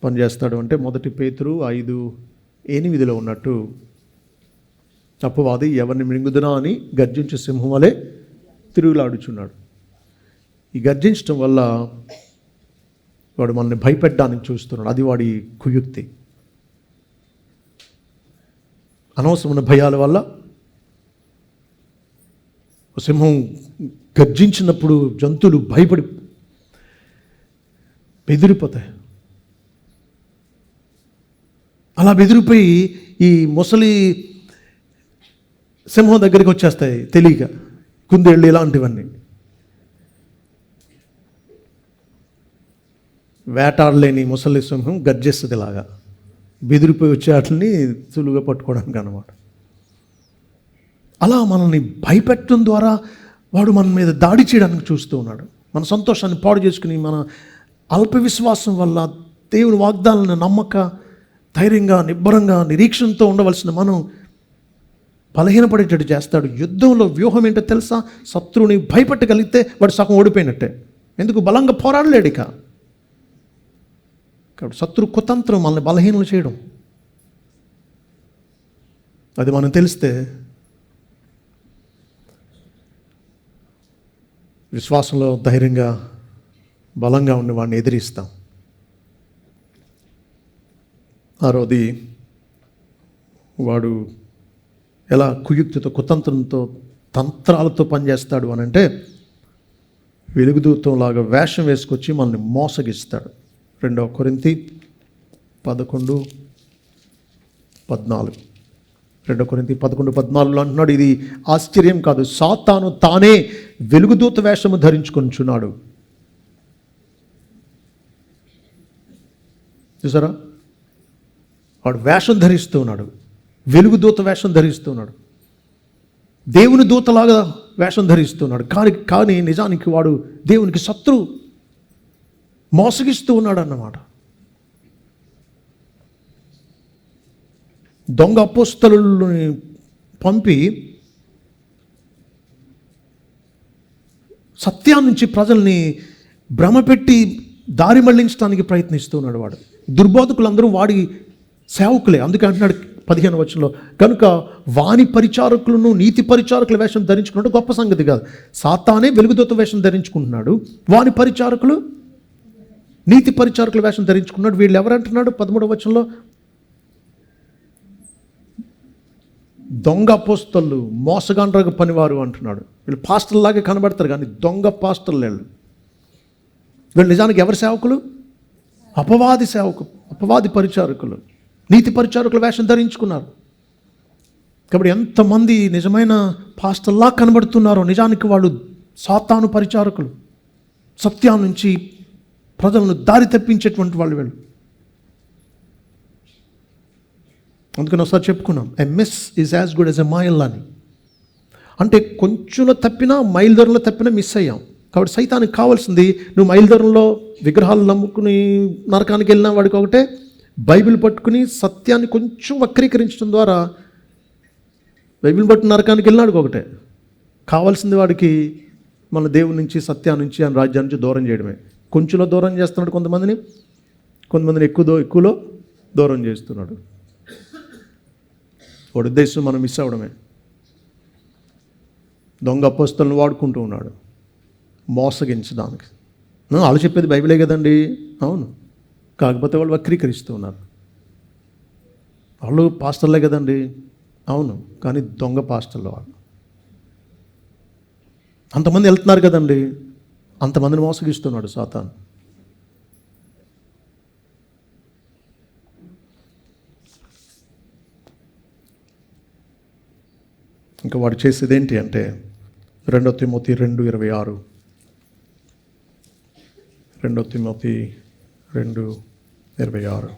పనిచేస్తాడు అంటే 1 పేతురు 5:8 ఉన్నట్టు అపవాది ఎవరిని మింగుదునా అని గర్జించే సింహం వలె తిరుగులాడుచున్నాడు. ఈ గర్జించడం వల్ల వాడు మనల్ని భయపెట్టడానికి చూస్తున్నాడు. అది వాడి కుయుక్తి. అనవసరమైన భయాల వల్ల సింహం గర్జించినప్పుడు జంతువులు భయపడి బెదిరిపోతాయి. అలా బెదిరిపోయి ఈ ముసలి సింహం దగ్గరికి వచ్చేస్తాయి తెలియక, కుందేళ్ళు ఇలాంటివన్నీ. వేటాడలేని ముసలి సింహం గర్జిస్తుంది ఇలాగా, బెదిరిపోయి వచ్చే వాటిని సులువుగా పట్టుకోవడానికి అన్నమాట. అలా మనల్ని భయపెట్టడం ద్వారా వాడు మన మీద దాడి చేయడానికి చూస్తూ ఉన్నాడు. మన సంతోషాన్ని పాడు చేసుకుని, మన అల్ప విశ్వాసం వల్ల దేవుని వాగ్దానాలను నమ్మక ధైర్యంగా, నిబ్బరంగా, నిరీక్షణతో ఉండవలసిన మనం బలహీనపడేటట్టు చేస్తాడు. యుద్ధంలో వ్యూహం ఏంటో తెలుసా? శత్రువుని భయపెట్టగలిగితే వాడు సగం ఓడిపోయినట్టే. ఎందుకు? బలంగా పోరాడలేడు ఇక. కాబట్టి శత్రు కుతంత్రం మనల్ని బలహీనలు చేయడం, అది మనం తెలిస్తే విశ్వాసంలో ధైర్యంగా, బలంగా ఉండి వాడిని ఎదిరిస్తాం. ఆరోది వాడు ఎలా కుయుక్తితో, కుతంత్రంతో, తంత్రాలతో పనిచేస్తాడు అని అంటే వెలుగుదూతంలాగా వేషం వేసుకొచ్చి మనల్ని మోసగిస్తాడు. 2 కొరింథీ 11:14 2 కొరింథీ 11:14 అంటున్నాడు, ఇది ఆశ్చర్యం కాదు, సాతాను తానే వెలుగుదూత వేషము ధరించుకొనిచున్నాడు. చూసారా? వాడు వేషం ధరిస్తూ ఉన్నాడు, వెలుగుదూత వేషం ధరిస్తున్నాడు, దేవుని దూతలాగా వేషం ధరిస్తున్నాడు. కానీ నిజానికి వాడు దేవునికి శత్రువు, మోసగిస్తూ ఉన్నాడు అన్నమాట. దొంగ అపోస్తలుల్ని పంపి సత్యాన్ని నుంచి ప్రజల్ని భ్రమపెట్టి దారి మళ్లించడానికి ప్రయత్నిస్తూ ఉన్నాడు వాడు. దుర్బోధకులందరూ వాడి సేవకులే. అందుకే అంటున్నాడు 15వ వచనంలో, కనుక వాని పరిచారకులను నీతి పరిచారకుల వేషం ధరించుకున్నట్టు గొప్ప సంగతి కాదు. సాతానే వెలుగుదూత వేషం ధరించుకుంటున్నాడు, వాని పరిచారకులు నీతి పరిచారకుల వేషం ధరించుకున్నాడు. వీళ్ళు ఎవరంటున్నాడు 13వ వచనంలో? దొంగ అపోస్తలు, మోసగాండ్రగ పనివారు అంటున్నాడు. వీళ్ళు పాస్టర్లాగా కనబడతారు కానీ దొంగ పాస్టర్లు వీళ్ళు నిజానికి ఎవరి సేవకులు? అపవాది సేవకులు, అపవాది పరిచారకులు, నీతి పరిచారకుల వేషం ధరించుకున్నారు. కాబట్టి ఎంతమంది నిజమైన పాస్టర్లా కనబడుతున్నారో నిజానికి వాళ్ళు సాతాను పరిచారకులు, సత్యం నుంచి ప్రజలను దారి తప్పించేటువంటి వాళ్ళు వీళ్ళు. అందుకని ఒకసారి చెప్పుకున్నాం, a miss is as good as a mile అని. అంటే కొంచెంలో తప్పినా, మైల్ దూరంలో తప్పినా మిస్ అయ్యాం. కాబట్టి సైతానికి కావాల్సింది, నువ్వు మైల్ దూరంలో విగ్రహాలు నమ్ముకుని నరకానికి వెళ్ళిన వాడికి ఒకటే, బైబిల్ పట్టుకుని సత్యాన్ని కొంచెం వక్రీకరించడం ద్వారా బైబిల్ బట్టి నరకానికి వెళ్ళినాడు ఒకటే. కావాల్సింది వాడికి మన దేవుడి నుంచి, సత్యా నుంచి, ఆయన రాజ్యం నుంచి దూరం చేయడమే. కొంచెంలో దూరం చేస్తున్నాడు కొంతమందిని ఎక్కువలో దూరం చేస్తున్నాడు. వాడి ఉద్దేశం మనం మిస్ అవ్వడమే. దొంగ అపోస్తలను వాడుకుంటూ ఉన్నాడు మోసగించడానికి. వాళ్ళు చెప్పేది బైబిలే కదండి, అవును. కాకపోతే వాళ్ళు వక్రీకరిస్తూ ఉన్నారు. వాళ్ళు పాస్టర్లే కదండి, అవును. కానీ దొంగ పాస్టర్లు వాళ్ళు. అంతమంది వెళ్తున్నారు కదండి, అంతమందిని మోసగిస్తున్నాడు సాతాను. ఇంకా వాడు చేసేది ఏంటి అంటే 2 తిమోతి 2:26, 2 తిమోతి 2:26,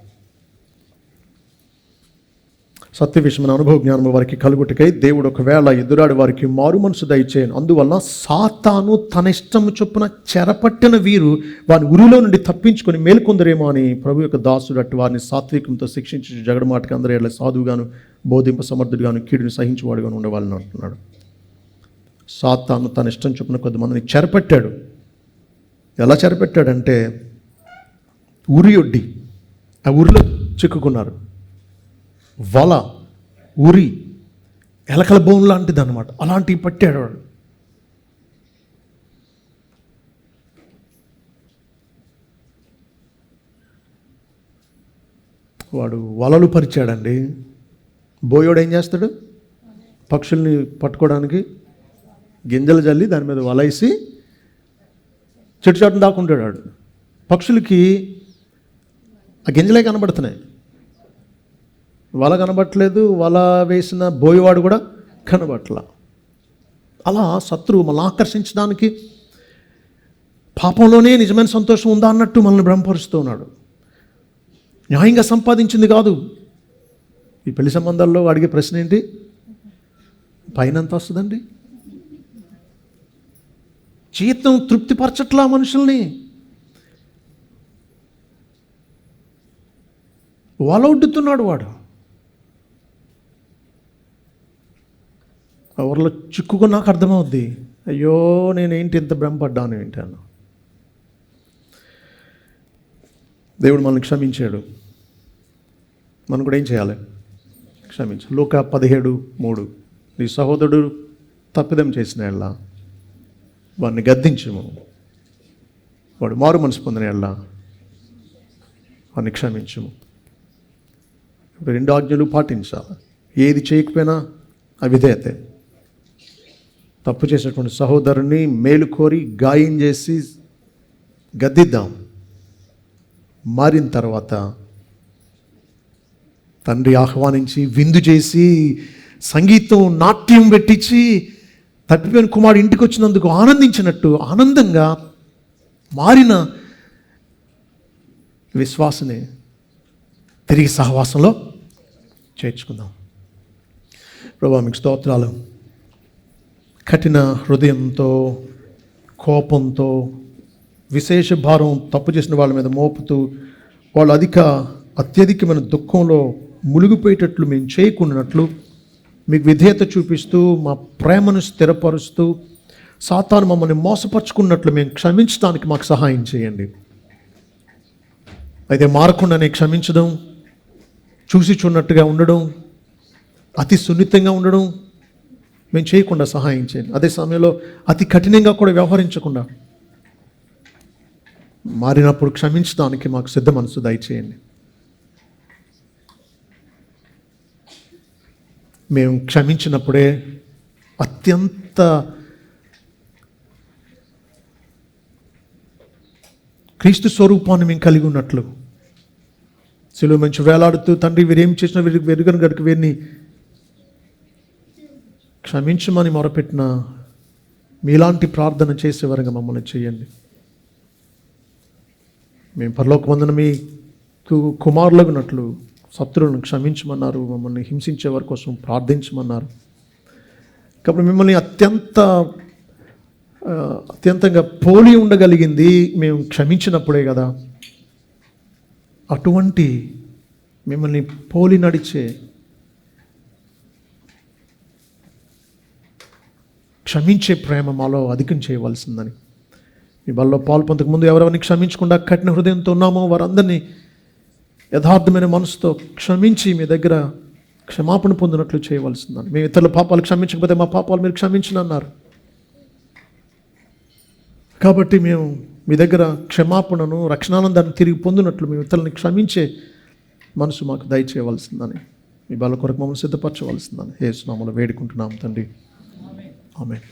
సత్య విషయమైన అనుభవ జ్ఞానము వారికి కలుగుటకై దేవుడు ఒకవేళ ఎదురాడి వారికి మారు మనసు దయచేయను. అందువల్ల సాతాను తన ఇష్టము చొప్పున చెరపట్టిన వీరు వారి ఉరిలో నుండి తప్పించుకొని మేల్కొందరేమో అని ప్రభు యొక్క దాసుడు అట్టి వారిని సాత్వికంతో శిక్షించి జగడమాటకి అందరూ ఎట్లా సాధువుగాను, బోధింప సమర్థుడుగాను, కీడుని సహించేవాడుగాను ఉండేవాళ్ళని అంటున్నాడు. సాతాను తన ఇష్టం చొప్పున కొంతమందిని చెరపట్టాడు. ఎలా చెరపెట్టాడంటే ఉరి ఒడ్డి, ఆ ఊరిలో చిక్కుకున్నారు. వల, ఉరి, ఎలకల బోన్ లాంటిది అన్నమాట. అలాంటివి పట్టాడు వాడు. వాడు వలలు పరిచాడండి. బోయోడు ఏం చేస్తాడు? పక్షుల్ని పట్టుకోవడానికి గింజలు జల్లి దాని మీద వల వేసి చెట్టు చాటును దాక్కుంటాడు వాడు. పక్షులకి ఆ గింజలే కనబడుతున్నాయి, వల కనబట్టలేదు. వల వేసిన బోయవాడు కూడా కనబట్ల. అలా శత్రువు మనల్ని ఆకర్షించడానికి పాపంలోనే నిజమైన సంతోషం ఉందా అన్నట్టు మనల్ని భ్రమపరుస్తూ ఉన్నాడు. న్యాయంగా సంపాదించింది కాదు. ఈ పెళ్లి సంబంధాల్లో అడిగే ప్రశ్న ఏంటి? పైన ఎంత వస్తుందండి? జీతం తృప్తిపరచట్లా మనుషుల్ని. వలొడ్డుతున్నాడు వాడు. ఎవరిలో చిక్కుకుని నాకు అర్థమవుద్ది, అయ్యో నేనేంటి ఇంత భ్రమపడ్డాను ఏంటి అన్న. దేవుడు మనల్ని క్షమించాడు, మనం కూడా ఏం చేయాలి? క్షమించు. లూకా 17:3, నీ సహోదరుడు తప్పిదం చేసిన ఎళ్ళ వాడిని గద్దించము, వాడు మారు మనసు పొందిన ఎళ్ళ వాడిని క్షమించము. 2 ఆజ్ఞలు పాటించాలి. ఏది చేయకపోయినా అవిధేయతే. తప్పు చేసేటువంటి సహోదరుని మేలు కోరి గాయం చేసి గద్దిద్దాం. మారిన తర్వాత తండ్రి ఆహ్వానించి విందు చేసి సంగీతం నాట్యం పెట్టించి తప్పిపోయిన కుమారుడు ఇంటికి వచ్చినందుకు ఆనందించినట్టు ఆనందంగా మారిన విశ్వాసని తిరిగి సహవాసంలో చేర్చుకుందాం. ప్రభువా మీకు స్తోత్రాలు. కఠిన హృదయంతో, కోపంతో, విశేష భారం తప్పు చేసిన వాళ్ళ మీద మోపుతూ వాళ్ళు అత్యధికమైన దుఃఖంలో మునిగిపోయేటట్లు మేము చేయకుండానట్లు మీకు విధేయత చూపిస్తూ మా ప్రేమను స్థిరపరుస్తూ సాతాను మమ్మల్ని మోసపరుచుకున్నట్లు మేము క్షమించడానికి మాకు సహాయం చేయండి. అయితే మారకుండానే క్షమించడం, చూసి చూడనట్టుగా ఉండడం, అతి సున్నితంగా ఉండడం మేము చేయకుండా సహాయం చేయండి. అదే సమయంలో అతి కఠినంగా కూడా వ్యవహరించకుండా మారినప్పుడు క్షమించడానికి మాకు సిద్ధ మనసు దయచేయండి. మేము క్షమించినప్పుడే అత్యంత క్రీస్తు స్వరూపాన్ని మేము కలిగి ఉన్నట్లు, శిలువ మంచి వేలాడుతూ తండ్రి వీరేం చేసినా వెరుగను గడుక వీరిని క్షమించమని మొరపెట్టిన మీలాంటి ప్రార్థన చేసేవారుగా మమ్మల్ని చేయండి. మేము పరలోకమందున మీకు కుమారులగునట్లు శత్రువులను క్షమించమన్నారు, మమ్మల్ని హింసించే వారి కోసం ప్రార్థించమన్నారు. కాబట్టి మిమ్మల్ని అత్యంతంగా పోలి ఉండగలిగింది మేము క్షమించినప్పుడే కదా. అటువంటి మిమ్మల్ని పోలి నడిచే క్షమించే ప్రేమ మాలో అధికం చేయవలసిందని. మీ బల్లో పాలు పొందక ముందు ఎవరెవరిని క్షమించకుండా కఠిన హృదయంతో ఉన్నామో వారందరినీ యథార్థమైన మనసుతో క్షమించి మీ దగ్గర క్షమాపణ పొందినట్లు చేయవలసిందని. మేము ఇతరుల పాపాలు క్షమించకపోతే మా పాపాలు మీరు క్షమించనన్నారు. కాబట్టి మేము మీ దగ్గర క్షమాపణను, రక్షణానందాన్ని తిరిగి పొందినట్లు మేము ఇతరులని క్షమించే మనసు మాకు దయచేయవలసిందని, మీ బల కొరకు మమ్మల్ని సిద్ధపరచవలసిందని యేసు నామములో వేడుకుంటున్నాం తండ్రి. ఆమేన్.